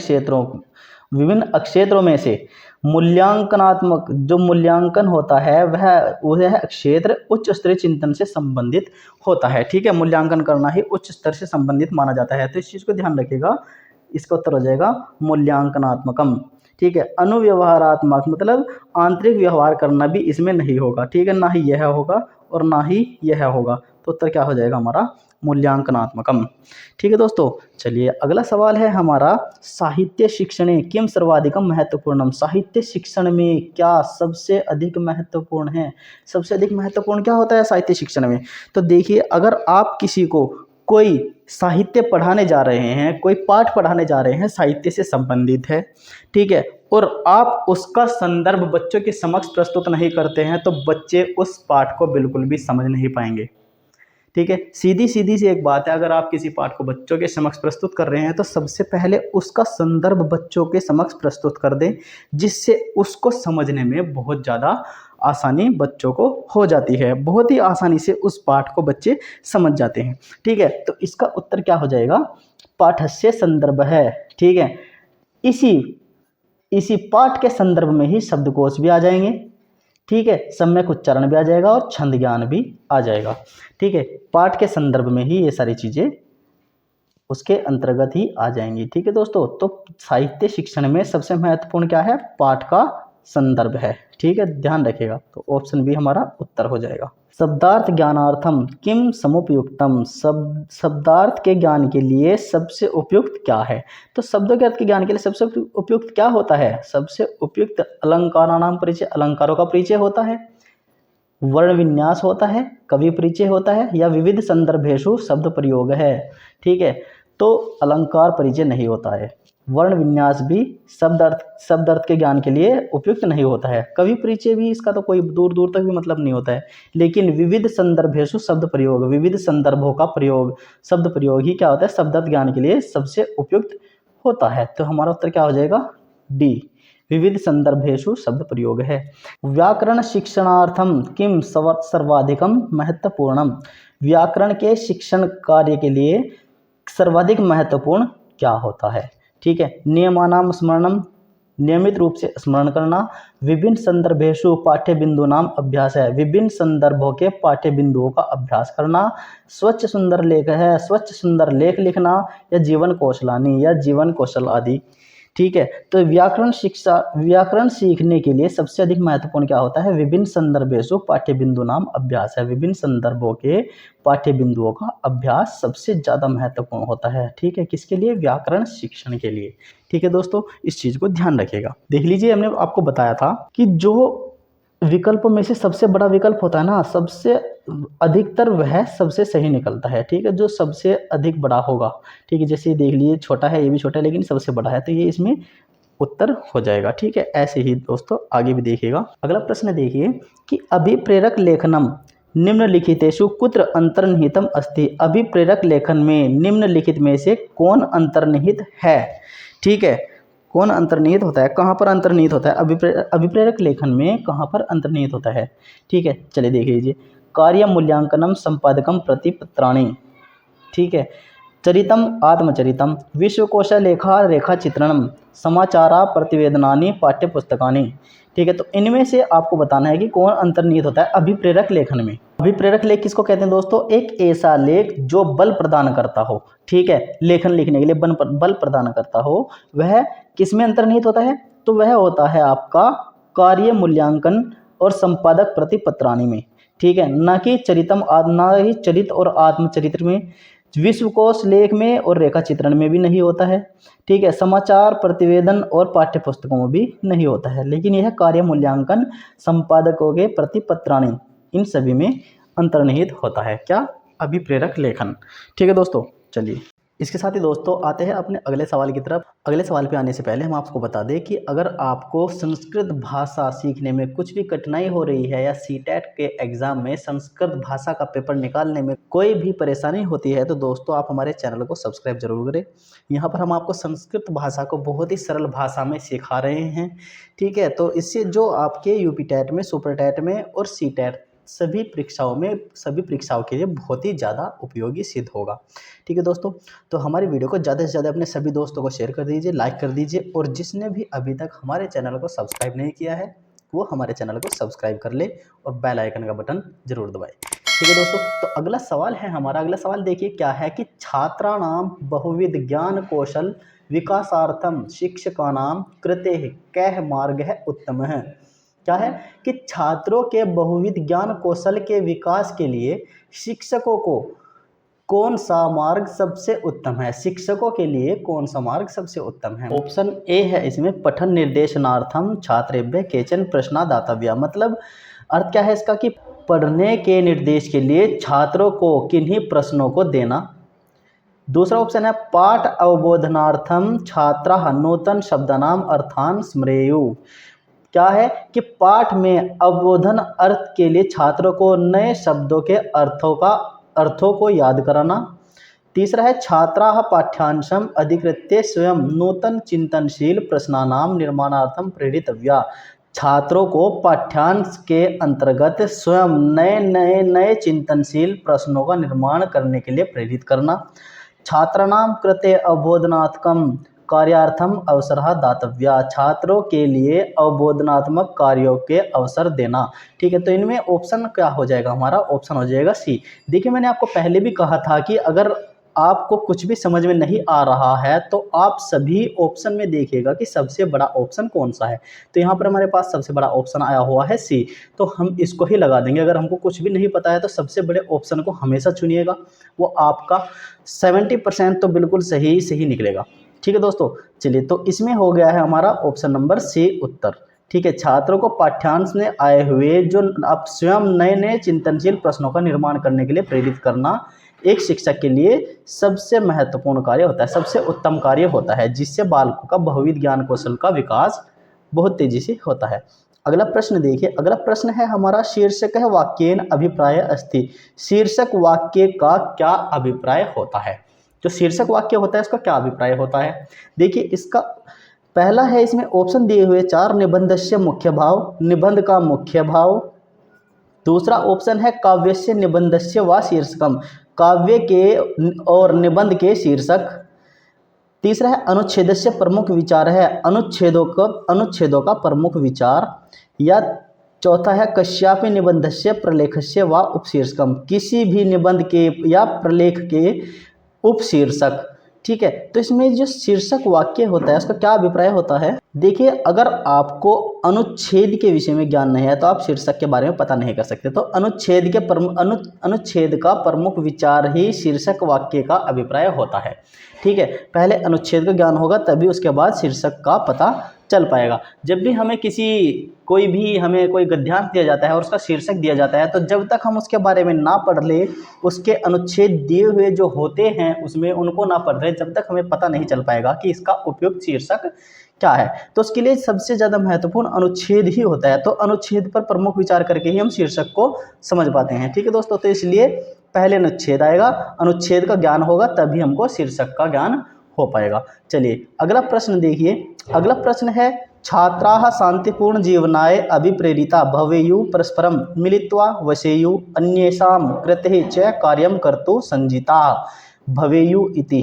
अक्षेत्रों में से मूल्यांकनात्मक जो मूल्यांकन होता है वह क्षेत्र उच्च स्तरीय चिंतन से संबंधित होता है। ठीक है, मूल्यांकन करना ही उच्च स्तर से संबंधित माना जाता है, तो इस चीज़ को ध्यान रखिएगा। इसका उत्तर हो जाएगा मूल्यांकनात्मकम। ठीक है, अनुव्यवहारात्मक मतलब आंतरिक व्यवहार करना भी इसमें नहीं होगा। ठीक है, ना ही यह होगा और ना ही यह होगा, तो उत्तर क्या हो जाएगा हमारा मूल्यांकनात्मकम। ठीक है दोस्तों, चलिए अगला सवाल है हमारा, साहित्य शिक्षणे किम सर्वाधिकम महत्वपूर्णम। साहित्य शिक्षण में क्या सबसे अधिक महत्वपूर्ण है? सबसे अधिक महत्वपूर्ण क्या होता है साहित्य शिक्षण में? तो देखिए, अगर आप किसी को कोई साहित्य पढ़ाने जा रहे हैं, कोई पाठ पढ़ाने जा रहे हैं साहित्य से संबंधित है, ठीक है, और आप उसका संदर्भ बच्चों के समक्ष प्रस्तुत नहीं करते हैं, तो बच्चे उस पाठ को बिल्कुल भी समझ नहीं पाएंगे। ठीक है, सीधी सी एक बात है, अगर आप किसी पाठ को बच्चों के समक्ष प्रस्तुत कर रहे हैं तो सबसे पहले उसका संदर्भ बच्चों के समक्ष प्रस्तुत कर दें, जिससे उसको समझने में बहुत ज़्यादा आसानी बच्चों को हो जाती है। बहुत ही आसानी से उस पाठ को बच्चे समझ जाते हैं। ठीक है, तो इसका उत्तर क्या हो जाएगा? पाठस्य संदर्भ है। ठीक है, इसी पाठ के संदर्भ में ही शब्दकोश भी आ जाएंगे। ठीक है, सम्यक उच्चारण भी आ जाएगा और छंद ज्ञान भी आ जाएगा। ठीक है, पाठ के संदर्भ में ही ये सारी चीज़ें उसके अंतर्गत ही आ जाएंगी। ठीक है दोस्तों, तो साहित्य शिक्षण में सबसे महत्वपूर्ण क्या है? पाठ का संदर्भ है। ठीक है, ध्यान रखिएगा, तो ऑप्शन बी हमारा उत्तर हो जाएगा। शब्दार्थ ज्ञानार्थम किम समुपयुक्तम। शब्दार्थ के ज्ञान के लिए सबसे उपयुक्त क्या है? तो शब्दों के अर्थ के ज्ञान के लिए सबसे उपयुक्त क्या होता है? सबसे उपयुक्त अलंकाराणाम परिचय, अलंकारों का परिचय होता है, वर्ण विन्यास होता है, कवि परिचय होता है, या विविध संदर्भेषु शब्द प्रयोग है। ठीक है, तो अलंकार परिचय नहीं होता है, वर्ण विन्यास भी शब्द अर्थ के ज्ञान के लिए उपयुक्त नहीं होता है, कवि परिचय भी इसका तो कोई दूर दूर तक भी मतलब नहीं होता है, लेकिन विविध संदर्भेषु शब्द प्रयोग, विविध संदर्भों का प्रयोग, शब्द प्रयोग ही क्या होता है? शब्द अर्थ ज्ञान के लिए सबसे उपयुक्त होता है। तो हमारा उत्तर क्या हो जाएगा? डी, विविध संदर्भेषु शब्द प्रयोग है। व्याकरण शिक्षणार्थम किम सर्वाधिकम महत्वपूर्णम। व्याकरण के शिक्षण कार्य के लिए सर्वाधिक महत्वपूर्ण क्या होता है? ठीक है, नियमानाम स्मरणम, नियमित रूप से स्मरण करना, विभिन्न संदर्भेषु पाठ्य बिंदु नाम अभ्यास है, विभिन्न संदर्भों के पाठ्य बिंदुओं का अभ्यास करना, स्वच्छ सुंदर लेख है, स्वच्छ सुंदर लेख लिखना, या जीवन कौशलानी या जीवन कौशल आदि। ठीक है, तो व्याकरण सीखने के लिए सबसे अधिक महत्वपूर्ण क्या होता है? विभिन्न संदर्भेषु पाठ्य बिंदु नाम अभ्यास है, विभिन्न संदर्भों के पाठ्य बिंदुओं का अभ्यास सबसे ज़्यादा महत्वपूर्ण होता है। ठीक है, किसके लिए? व्याकरण शिक्षण के लिए। ठीक है दोस्तों, इस चीज़ को ध्यान रखिएगा। देख लीजिए, हमने आपको बताया था कि जो विकल्पों में से सबसे बड़ा विकल्प होता है ना, सबसे अधिकतर वह सबसे सही निकलता है। ठीक है, जो सबसे अधिक बड़ा होगा। ठीक है, जैसे देख लीजिए, छोटा है, ये भी छोटा है, लेकिन सबसे बड़ा है, तो ये इसमें उत्तर हो जाएगा। ठीक है, ऐसे ही दोस्तों आगे भी देखिएगा। अगला प्रश्न देखिए कि अभिप्रेरक लेखनम निम्नलिखितेषु कुत्र अंतर्निहितम अस्ति। अभिप्रेरक लेखन में निम्नलिखित में से कौन अंतर्निहित है? ठीक है, कौन अंतर्निहित होता है? कहाँ पर अंतर्निहित होता है? अभिप्रेरक लेखन में कहाँ पर अंतर्निहित होता है? ठीक है, चलिए देख लीजिए। कार्य मूल्यांकनम संपादकम प्रतिपत्राणि। ठीक है, चरितम आत्मचरितम, विश्वकोश लेखा रेखा चित्रणम, समाचारा प्रतिवेदनानि पाठ्यपुस्तकानि। ठीक है, तो इनमें से आपको बताना है कि कौन अंतर्निहित होता है अभिप्रेरक लेखन में। अभिप्रेरक लेख किसको कहते हैं दोस्तों? एक ऐसा लेख जो बल प्रदान करता हो। ठीक है, लेखन लिखने के लिए बल प्रदान करता हो, वह किसमें अंतर्निहित होता है? तो वह होता है आपका कार्य मूल्यांकन और संपादक प्रतिपत्राणि में। ठीक है, ना कि चरित और आत्मचरित्र में, विश्वकोश लेख में और रेखा चित्रण में भी नहीं होता है। ठीक है, समाचार प्रतिवेदन और पाठ्य पुस्तकों में भी नहीं होता है, लेकिन यह कार्य मूल्यांकन, संपादकों के प्रतिपत्राणि, इन सभी में अंतर्निहित होता है। क्या? अभिप्रेरक लेखन। ठीक है दोस्तों, चलिए इसके साथ ही दोस्तों आते हैं अपने अगले सवाल की तरफ। अगले सवाल पे आने से पहले हम आपको बता दें कि अगर आपको संस्कृत भाषा सीखने में कुछ भी कठिनाई हो रही है, या सीटेट के एग्ज़ाम में संस्कृत भाषा का पेपर निकालने में कोई भी परेशानी होती है, तो दोस्तों आप हमारे चैनल को सब्सक्राइब जरूर करें। यहाँ पर हम आपको संस्कृत भाषा को बहुत ही सरल भाषा में सिखा रहे हैं। ठीक है, तो इससे जो आपके यूपी टेट में, सुपर टेट में और सभी परीक्षाओं के लिए बहुत ही ज़्यादा उपयोगी सिद्ध होगा। ठीक है दोस्तों, तो हमारी वीडियो को ज़्यादा से ज़्यादा अपने सभी दोस्तों को शेयर कर दीजिए, लाइक कर दीजिए, और जिसने भी अभी तक हमारे चैनल को सब्सक्राइब नहीं किया है वो हमारे चैनल को सब्सक्राइब कर ले और बेल आइकन का बटन जरूर दबाए। ठीक है दोस्तों, तो अगला सवाल है हमारा। अगला सवाल देखिए क्या है कि छात्राणाम बहुविध ज्ञान कौशल विकासार्थम शिक्षकाणाम कृते कः मार्गः उत्तमः। क्या है कि छात्रों के बहुविध ज्ञान कौशल के विकास के लिए शिक्षकों को कौन सा मार्ग सबसे उत्तम है। शिक्षकों के लिए कौन सा मार्ग सबसे उत्तम है। ऑप्शन ए है इसमें पठन निर्देशनार्थम छात्रेभ्यः केचन प्रश्ना दातव्या। मतलब अर्थ क्या है इसका कि पढ़ने के निर्देश के लिए छात्रों को किन्हीं प्रश्नों को देना। दूसरा ऑप्शन है पाठ अवबोधनार्थम छात्राः नूतन शब्दानाम अर्थान स्मरेयुः। क्या है कि पाठ में अवबोधन अर्थ के लिए छात्रों को नए शब्दों के अर्थों को याद कराना। तीसरा है छात्राः पाठ्यांशम अधिकृत्य स्वयं नूतन चिंतनशील प्रश्नानाम निर्माणार्थम प्रेरितव्या। छात्रों को पाठ्यांश के अंतर्गत स्वयं नए चिंतनशील प्रश्नों का निर्माण करने के लिए प्रेरित करना। छात्राणाम कृते अवबोधनात्मकम कार्यार्थम अवसरः दातव्या। छात्रों के लिए अवबोधनात्मक कार्यों के अवसर देना। ठीक है, तो इनमें ऑप्शन क्या हो जाएगा हमारा, ऑप्शन हो जाएगा सी। देखिए मैंने आपको पहले भी कहा था कि अगर आपको कुछ भी समझ में नहीं आ रहा है तो आप सभी ऑप्शन में देखिएगा कि सबसे बड़ा ऑप्शन कौन सा है। तो यहाँ पर हमारे पास सबसे बड़ा ऑप्शन आया हुआ है सी, तो हम इसको ही लगा देंगे। अगर हमको कुछ भी नहीं पता है तो सबसे बड़े ऑप्शन को हमेशा चुनिएगा, वो आपका 70% तो बिल्कुल सही निकलेगा। ठीक है दोस्तों, चलिए तो इसमें हो गया है हमारा ऑप्शन नंबर सी उत्तर। ठीक है, छात्रों को पाठ्यांश में आए हुए जो अब स्वयं नए चिंतनशील प्रश्नों का निर्माण करने के लिए प्रेरित करना एक शिक्षक के लिए सबसे महत्वपूर्ण कार्य होता है, सबसे उत्तम कार्य होता है, जिससे बालकों का बहुविध ज्ञान कौशल का विकास बहुत तेजी से होता है। अगला प्रश्न देखिए, अगला प्रश्न है हमारा शीर्षक है वाक्येन अभिप्राय अस्ति। शीर्षक वाक्य का क्या अभिप्राय होता है। जो शीर्षक वाक्य होता है उसका क्या अभिप्राय होता है। देखिए इसका पहला है, इसमें ऑप्शन दिए हुए 4 निबंधस्य मुख्य भाव, निबंध का मुख्य भाव। दूसरा ऑप्शन है काव्यस्य निबंधस्य व शीर्षकम, काव्य के और निबंध के शीर्षक। तीसरा है अनुच्छेदस्य प्रमुख विचार है, अनुच्छेदों का प्रमुख विचार। या चौथा है कस्यापि निबंधस्य प्रलेखस्य व उपशीर्षकम, किसी भी निबंध के या प्रलेख के उपशीर्षक। ठीक है, तो इसमें जो शीर्षक वाक्य होता है उसका क्या अभिप्राय होता है। देखिए अगर आपको अनुच्छेद के विषय में ज्ञान नहीं है तो आप शीर्षक के बारे में पता नहीं कर सकते। तो अनुच्छेद का प्रमुख विचार ही शीर्षक वाक्य का अभिप्राय होता है। ठीक है, पहले अनुच्छेद का ज्ञान होगा तभी उसके बाद शीर्षक का पता चल पाएगा। जब भी हमें कोई गद्यांश दिया जाता है और उसका शीर्षक दिया जाता है, तो जब तक हम उसके बारे में ना पढ़ ले, उसके अनुच्छेद दिए हुए जो होते हैं उसमें उनको ना पढ़ ले, जब तक हमें पता नहीं चल पाएगा कि इसका उपयुक्त शीर्षक क्या है। तो उसके लिए सबसे ज़्यादा महत्वपूर्ण अनुच्छेद ही होता है। तो अनुच्छेद पर प्रमुख विचार करके ही हम शीर्षक को समझ पाते हैं। ठीक है दोस्तों, तो इसलिए पहले अनुच्छेद आएगा, अनुच्छेद का ज्ञान होगा तभी हमको शीर्षक का ज्ञान हो पाएगा। चलिए अगला प्रश्न देखिए, अगला प्रश्न है छात्राः शांतिपूर्ण जीवनाय अभिप्रेरिता भवेयुः परस्परं मिलित्वा वसेयुः अन्येषां कृते च कार्यं कर्तुं संजिताः भवेयुः इति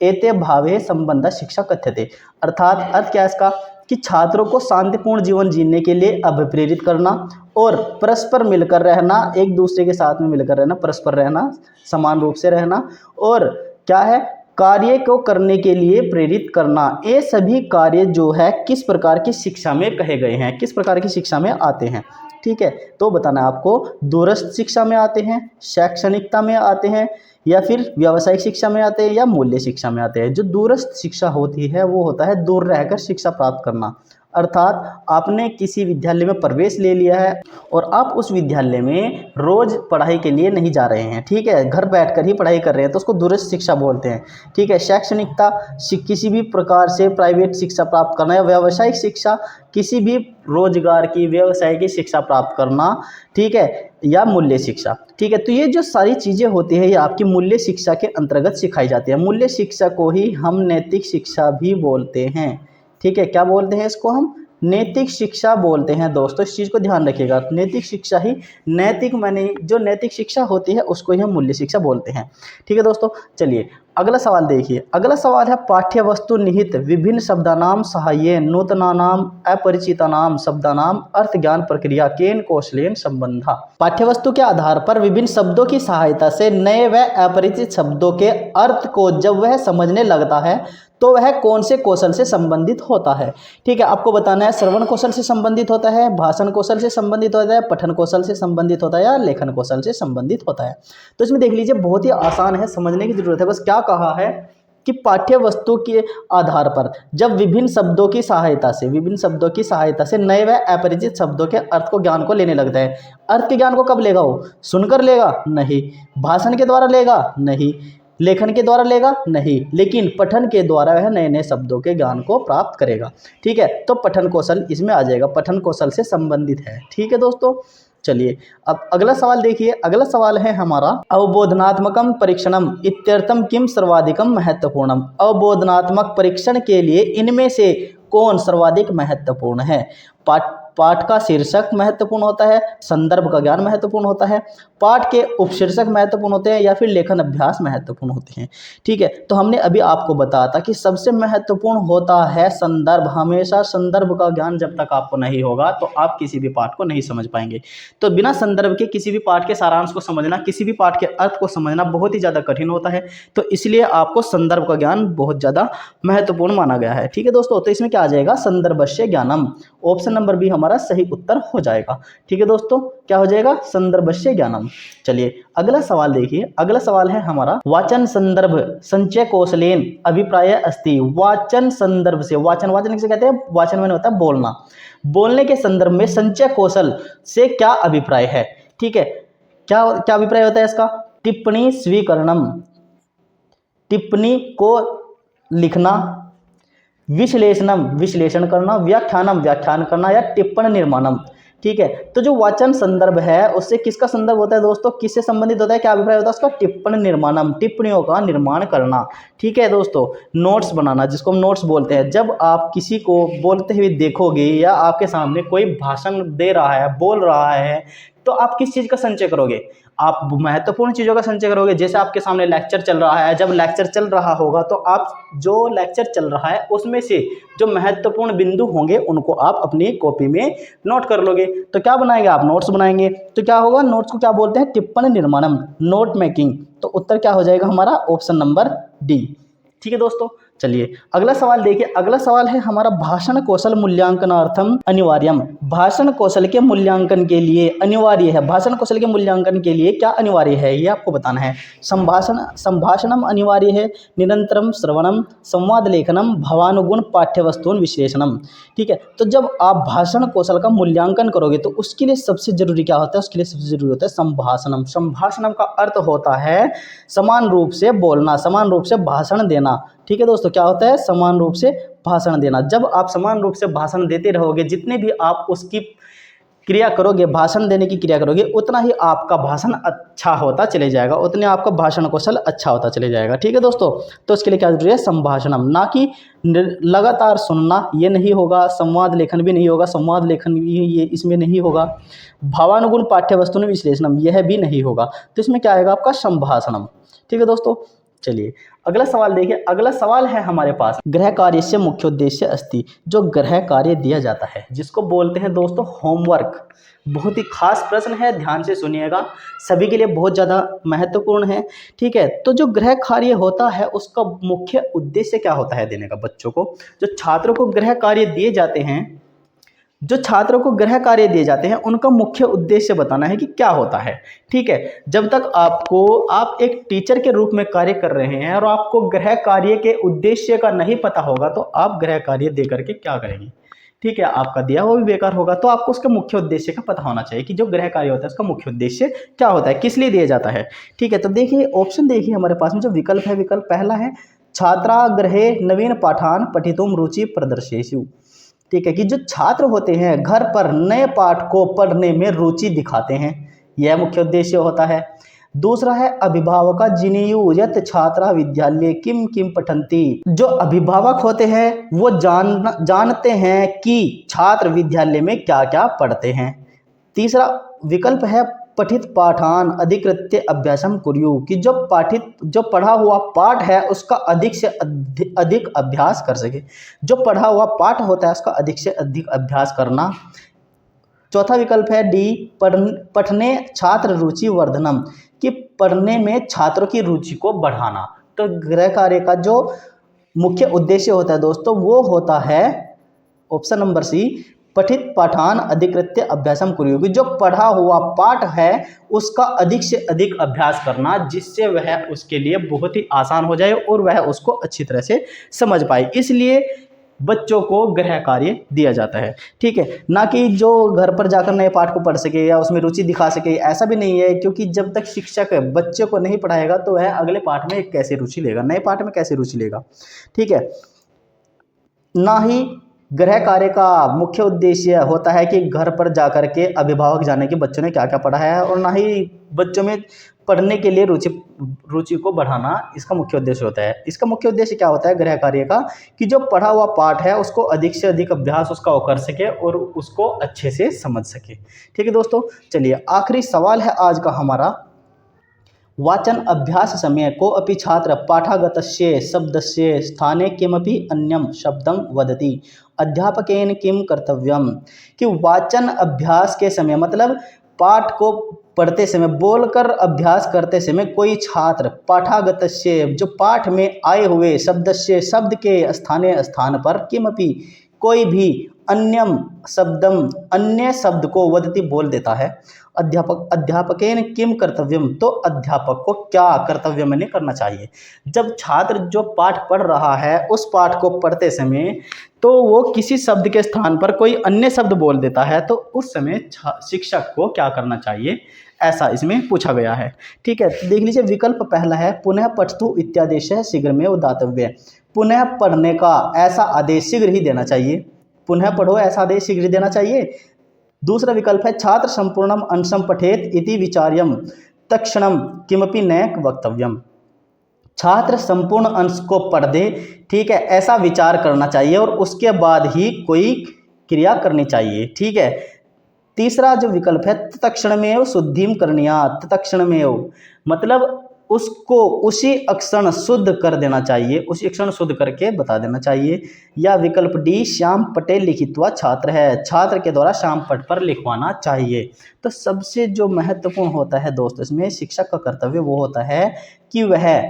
एते भावे संबंध शिक्षा कथ्यते। अर्थात अर्थ क्या है इसका कि छात्रों को शांतिपूर्ण जीवन जीने के लिए अभिप्रेरित करना और परस्पर मिलकर रहना, एक दूसरे के साथ में मिलकर रहना, परस्पर रहना, समान रूप से रहना, और क्या है कार्य को करने के लिए प्रेरित करना। ये सभी कार्य जो है किस प्रकार की शिक्षा में कहे गए हैं, किस प्रकार की शिक्षा में आते हैं। ठीक है, तो बताना है आपको दूरस्थ शिक्षा में आते हैं, शैक्षणिकता में आते हैं, या फिर व्यावसायिक शिक्षा में आते हैं, या मूल्य शिक्षा में आते हैं। जो दूरस्थ शिक्षा होती है वो होता है दूर रहकर शिक्षा प्राप्त करना। अर्थात आपने किसी विद्यालय में प्रवेश ले लिया है और आप उस विद्यालय में रोज़ पढ़ाई के लिए नहीं जा रहे हैं, ठीक है, घर बैठकर ही पढ़ाई कर रहे हैं, तो उसको दूरस्थ शिक्षा बोलते हैं। ठीक है, शैक्षणिकता किसी भी प्रकार से प्राइवेट शिक्षा प्राप्त करना, या व्यावसायिक शिक्षा किसी भी रोजगार की व्यवसाय की शिक्षा प्राप्त करना, ठीक है, या मूल्य शिक्षा। ठीक है, तो ये जो सारी चीज़ें होती है ये आपकी मूल्य शिक्षा के अंतर्गत सिखाई जाती है। मूल्य शिक्षा को ही हम नैतिक शिक्षा भी बोलते हैं। ठीक है, क्या बोलते हैं इसको हम? नैतिक शिक्षा बोलते हैं दोस्तों, इस चीज़ को ध्यान रखिएगा। नैतिक शिक्षा ही, नैतिक माने जो नैतिक शिक्षा होती है उसको ही हम मूल्य शिक्षा बोलते हैं। ठीक है दोस्तों, चलिए अगला सवाल देखिए। अगला सवाल है पाठ्य वस्तु निहित विभिन्न शब्दानाम सहाये नूतनानाम अपरिचितानाम शब्दानाम अर्थ ज्ञान प्रक्रिया केन कौशलेन संबंधा। पाठ्य वस्तु के आधार पर विभिन्न शब्दों की सहायता से नए व अपरिचित शब्दों के अर्थ को जब वह समझने लगता है तो वह कौन से कौशल से संबंधित होता है। ठीक है, आपको बताना है श्रवण कौशल से संबंधित होता है, भाषण कौशल से संबंधित होता है, पठन कौशल से संबंधित होता है या लेखन कौशल से संबंधित होता है। तो इसमें देख लीजिए बहुत ही आसान है, समझने की जरूरत है। बस क्या कहा है कि पाठ्य वस्तु के आधार पर जब विभिन्न शब्दों की सहायता से नए व अपरिचित शब्दों के अर्थ को ज्ञान को लेने लगता है। अर्थ के ज्ञान को कब लेगा? वो सुनकर लेगा? नहीं। भाषण के द्वारा लेगा? नहीं। लेखन के द्वारा लेगा? नहीं। लेकिन पठन के द्वारा वह नए नए शब्दों के ज्ञान को प्राप्त करेगा। ठीक है, तो पठन कौशल इसमें आ जाएगा, पठन कौशल से संबंधित है। ठीक है दोस्तों, चलिए अब अगला सवाल देखिए। अगला सवाल है हमारा अवबोधनात्मकम परीक्षणम इत्यर्थम किम सर्वाधिकम महत्वपूर्णम। अवबोधनात्मक परीक्षण के लिए इनमें से कौन सर्वाधिक महत्वपूर्ण है? पाठ का शीर्षक महत्वपूर्ण होता है, संदर्भ का ज्ञान महत्वपूर्ण होता है, पाठ के उपशीर्षक महत्वपूर्ण होते हैं या फिर लेखन अभ्यास महत्वपूर्ण होते हैं। ठीक है, तो हमने अभी आपको बताया था कि सबसे महत्वपूर्ण होता है संदर्भ। हमेशा संदर्भ का ज्ञान जब तक आपको नहीं होगा तो आप किसी भी पाठ को नहीं समझ पाएंगे। तो बिना संदर्भ के किसी भी पाठ के सारांश को समझना, किसी भी पाठ के अर्थ को समझना बहुत ही ज़्यादा कठिन होता है। तो इसलिए आपको संदर्भ का ज्ञान बहुत ज़्यादा महत्वपूर्ण माना गया है। ठीक है दोस्तों, तो इसमें क्या आ जाएगा? संदर्भस्य ज्ञानम। ऑप्शन नंबर बी हमारा सही उत्तर हो जाएगा। ठीक है दोस्तों, क्या हो जाएगा? संदर्भस्य ज्ञानम। चलिए अगला सवाल देखिए। अगला सवाल है हमारा वाचन संदर्भ संचय कौशलेन अभिप्राय अस्ति। वाचन संदर्भ से, वाचन किसे कहते हैं? वाचन में होता है बोलना। बोलने के संदर्भ में संचय कौशल से क्या अभिप्राय है? ठीक है, क्या अभिप्राय होता है इसका? टिप्पणी स्वीकरणम, टिप्पणी को लिखना, विश्लेषण करना, व्याख्यान करना या टिप्पण निर्माणम। ठीक है, तो जो वाचन संदर्भ है उससे किसका संदर्भ होता है दोस्तों? किससे संबंधित होता है? क्या अभिप्राय होता है उसका? टिप्पण निर्माणम, टिप्पणियों का निर्माण करना। ठीक है दोस्तों, नोट्स बनाना, जिसको हम नोट्स बोलते हैं। जब आप किसी को बोलते हुए देखोगे या आपके सामने कोई भाषण दे रहा है, बोल रहा है, तो आप किस चीज़ का संचय करोगे? आप महत्वपूर्ण चीज़ों का संचय करोगे। जैसे आपके सामने लेक्चर चल रहा है, जब लेक्चर चल रहा होगा तो आप जो लेक्चर चल रहा है उसमें से जो महत्वपूर्ण बिंदु होंगे उनको आप अपनी कॉपी में नोट कर लोगे। तो क्या बनाएंगे आप? नोट्स बनाएंगे। तो क्या होगा? नोट्स को क्या बोलते हैं? टिप्पण निर्माणम, नोट मेकिंग। तो उत्तर क्या हो जाएगा हमारा? Option number D. ठीक है दोस्तों, चलिए अगला सवाल देखिए। अगला सवाल है हमारा भाषण कौशल मूल्यांकनार्थम अनिवार्यम। भाषण कौशल के मूल्यांकन के लिए अनिवार्य है, भाषण कौशल के मूल्यांकन के लिए क्या अनिवार्य है ये आपको बताना है। संभाषणम अनिवार्य है, निरंतरम श्रवणम, संवाद लेखनम, भावानुगुण पाठ्यवस्तुन विश्लेषणम। ठीक है, तो जब आप भाषण कौशल का मूल्यांकन करोगे तो उसके लिए सबसे जरूरी क्या होता है? उसके लिए सबसे जरूरी होता है संभाषणम। संभाषणम का अर्थ होता है समान रूप से बोलना, समान रूप से भाषण देना। ठीक है दोस्तों, क्या होता है? समान रूप से भाषण देना। जब आप समान रूप से भाषण देते रहोगे, जितने भी आप उसकी क्रिया करोगे, भाषण देने की क्रिया करोगे, उतना ही आपका भाषण अच्छा होता चले जाएगा, उतने आपका भाषण कौशल अच्छा होता चले जाएगा। ठीक है दोस्तों, तो इसके लिए क्या जरूरी है? संभाषणम, ना कि लगातार सुनना, ये नहीं होगा। संवाद लेखन भी नहीं होगा, संवाद लेखन भी ये इसमें नहीं होगा। भावानुगुण पाठ्यवस्तु विश्लेषणम, यह भी नहीं होगा। तो इसमें क्या आएगा आपका? संभाषणम। ठीक है दोस्तों, चलिए अगला सवाल देखिए। अगला सवाल है हमारे पास गृह कार्य से मुख्य उद्देश्य अस्ति। जो गृह कार्य दिया जाता है जिसको बोलते हैं दोस्तों होमवर्क, बहुत ही खास प्रश्न है, ध्यान से सुनिएगा, सभी के लिए बहुत ज़्यादा महत्वपूर्ण है। ठीक है, तो जो गृह कार्य होता है उसका मुख्य उद्देश्य क्या होता है देने का बच्चों को? जो छात्रों को गृह कार्य दिए जाते हैं, जो छात्रों को गृह कार्य दिए जाते हैं उनका मुख्य उद्देश्य बताना है कि क्या होता है। ठीक है, जब तक आप एक टीचर के रूप में कार्य कर रहे हैं और आपको गृह कार्य के उद्देश्य का नहीं पता होगा तो आप गृह कार्य दे करके क्या करेंगे? ठीक है, आपका दिया हुआ भी बेकार होगा। तो आपको उसके मुख्य उद्देश्य का पता होना चाहिए कि जो गृह कार्य होता है उसका मुख्य उद्देश्य क्या होता है, किस लिए दिया जाता है। ठीक है, तो देखिए ऑप्शन देखिए हमारे पास में जो विकल्प है, विकल्प पहला है छात्रागृहे नवीन पाठान पठितुम रुचि प्रदर्शेषु। ठीक है, कि जो छात्र होते हैं घर पर नए पाठ को पढ़ने में रुचि दिखाते हैं, यह मुख्य उद्देश्य होता है। दूसरा है अभिभावक जिनियु यत छात्रा विद्यालय किम किम पठन्ति। जो अभिभावक होते हैं वो जानते हैं कि छात्र विद्यालय में क्या क्या पढ़ते हैं। तीसरा विकल्प है पठित पाठान अधिकृत्य अभ्यासम कुर्यु, कि जो पढ़ा हुआ पाठ है उसका अधिक से अधिक अभ्यास कर सके। जो पढ़ा हुआ पाठ होता है उसका अधिक से अधिक अभ्यास करना। चौथा विकल्प है डी पढ़ने छात्र रुचि वर्धनम, कि पढ़ने में छात्रों की रुचि को बढ़ाना। तो गृह कार्य का जो मुख्य उद्देश्य होता है दोस्तों वो होता है ऑप्शन नंबर सी, पठित पाठान अधिकृत्य अभ्यासम कुर्यु, कि जो पढ़ा हुआ पाठ है उसका अधिक से अधिक अभ्यास करना, जिससे वह उसके लिए बहुत ही आसान हो जाए और वह उसको अच्छी तरह से समझ पाए। इसलिए बच्चों को गृह कार्य दिया जाता है, ठीक है, ना कि जो घर पर जाकर नए पाठ को पढ़ सके या उसमें रुचि दिखा सके, ऐसा भी नहीं है। क्योंकि जब तक शिक्षक बच्चे को नहीं पढ़ाएगा तो वह अगले पाठ में कैसे रुचि लेगा, नए पाठ में कैसे रुचि लेगा, ठीक है। ना ही गृह कार्य का मुख्य उद्देश्य होता है कि घर पर जाकर के अभिभावक जाने कि बच्चों ने क्या क्या पढ़ा है, और ना ही बच्चों में पढ़ने के लिए रुचि को बढ़ाना इसका मुख्य उद्देश्य होता है। इसका मुख्य उद्देश्य क्या होता है गृह कार्य का, कि जो पढ़ा हुआ पाठ है उसको अधिक से अधिक अभ्यास उसका वो कर सके और उसको अच्छे से समझ सके, ठीक है दोस्तों। चलिए आखिरी सवाल है आज का हमारा, वाचन अभ्यास समय को अपि छात्र पाठागतस्य शब्दस्य स्थाने किमपि अन्यम शब्दं वदति अध्यापकेन किम कर्तव्यम, कि वाचन अभ्यास के समय मतलब पाठ को पढ़ते समय बोलकर अभ्यास करते समय कोई छात्र पाठागतस्य जो पाठ में आए हुए शब्दस्य शब्द के स्थान पर किमपि कोई भी अन्यम शब्दम अन्य शब्द को वदति बोल देता है अध्यापकेन किम कर्तव्यम, तो अध्यापक को क्या कर्तव्य में करना चाहिए। जब छात्र जो पाठ पढ़ रहा है उस पाठ को पढ़ते समय तो वो किसी शब्द के स्थान पर कोई अन्य शब्द बोल देता है तो उस समय शिक्षक को क्या करना चाहिए, ऐसा इसमें पूछा गया है, ठीक है। देख लीजिए विकल्प पहला है पुनः पठतु इत्यादेश शीघ्र में उदातव्य, पुनः पढ़ने का ऐसा आदेश शीघ्र ही देना चाहिए, पुनः पढ़ो ऐसा आदेश शीघ्र देना चाहिए। दूसरा विकल्प है छात्र संपूर्णम अंशम पठेत इति विचार्यम तक्षणम किमपि न वक्तव्यम, छात्र संपूर्ण अंश को पढ़ दे, ठीक है, ऐसा विचार करना चाहिए और उसके बाद ही कोई क्रिया करनी चाहिए, ठीक है। तीसरा जो विकल्प है तत्क्षणमेव शुद्धिम करणीया, तत्क्षणमेव मतलब उसको उसी अक्षण शुद्ध कर देना चाहिए, उसी अक्षण शुद्ध करके बता देना चाहिए। या विकल्प डी श्याम पटेल लिखित्वा छात्र है, छात्र के द्वारा श्याम पट पर लिखवाना चाहिए। तो सबसे जो महत्वपूर्ण होता है दोस्तों इसमें शिक्षक का कर्तव्य वो होता है कि वह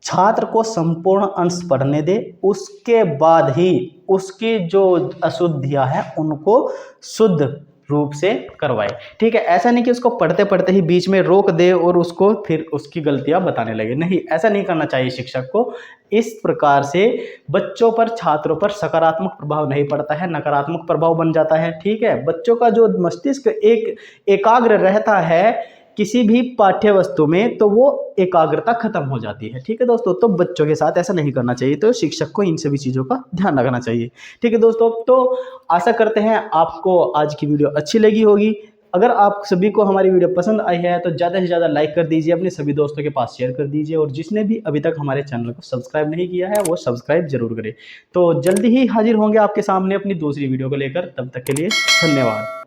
छात्र को संपूर्ण अंश पढ़ने दे, उसके बाद ही उसकी जो अशुद्धियां हैं उनको शुद्ध रूप से करवाए, ठीक है। ऐसा नहीं कि उसको पढ़ते पढ़ते ही बीच में रोक दे और उसको फिर उसकी गलतियां बताने लगे, नहीं, ऐसा नहीं करना चाहिए शिक्षक को। इस प्रकार से बच्चों पर छात्रों पर सकारात्मक प्रभाव नहीं पड़ता है, नकारात्मक प्रभाव बन जाता है, ठीक है। बच्चों का जो मस्तिष्क एकाग्र रहता है किसी भी पाठ्य वस्तु में तो वो एकाग्रता खत्म हो जाती है, ठीक है दोस्तों। तो बच्चों के साथ ऐसा नहीं करना चाहिए, तो शिक्षक को इन सभी चीज़ों का ध्यान रखना चाहिए, ठीक है दोस्तों। तो आशा करते हैं आपको आज की वीडियो अच्छी लगी होगी। अगर आप सभी को हमारी वीडियो पसंद आई है तो ज़्यादा से ज़्यादा लाइक कर दीजिए, अपने सभी दोस्तों के पास शेयर कर दीजिए, और जिसने भी अभी तक हमारे चैनल को सब्सक्राइब नहीं किया है वो सब्सक्राइब जरूर करें। तो जल्दी ही हाजिर होंगे आपके सामने अपनी दूसरी वीडियो को लेकर, तब तक के लिए धन्यवाद।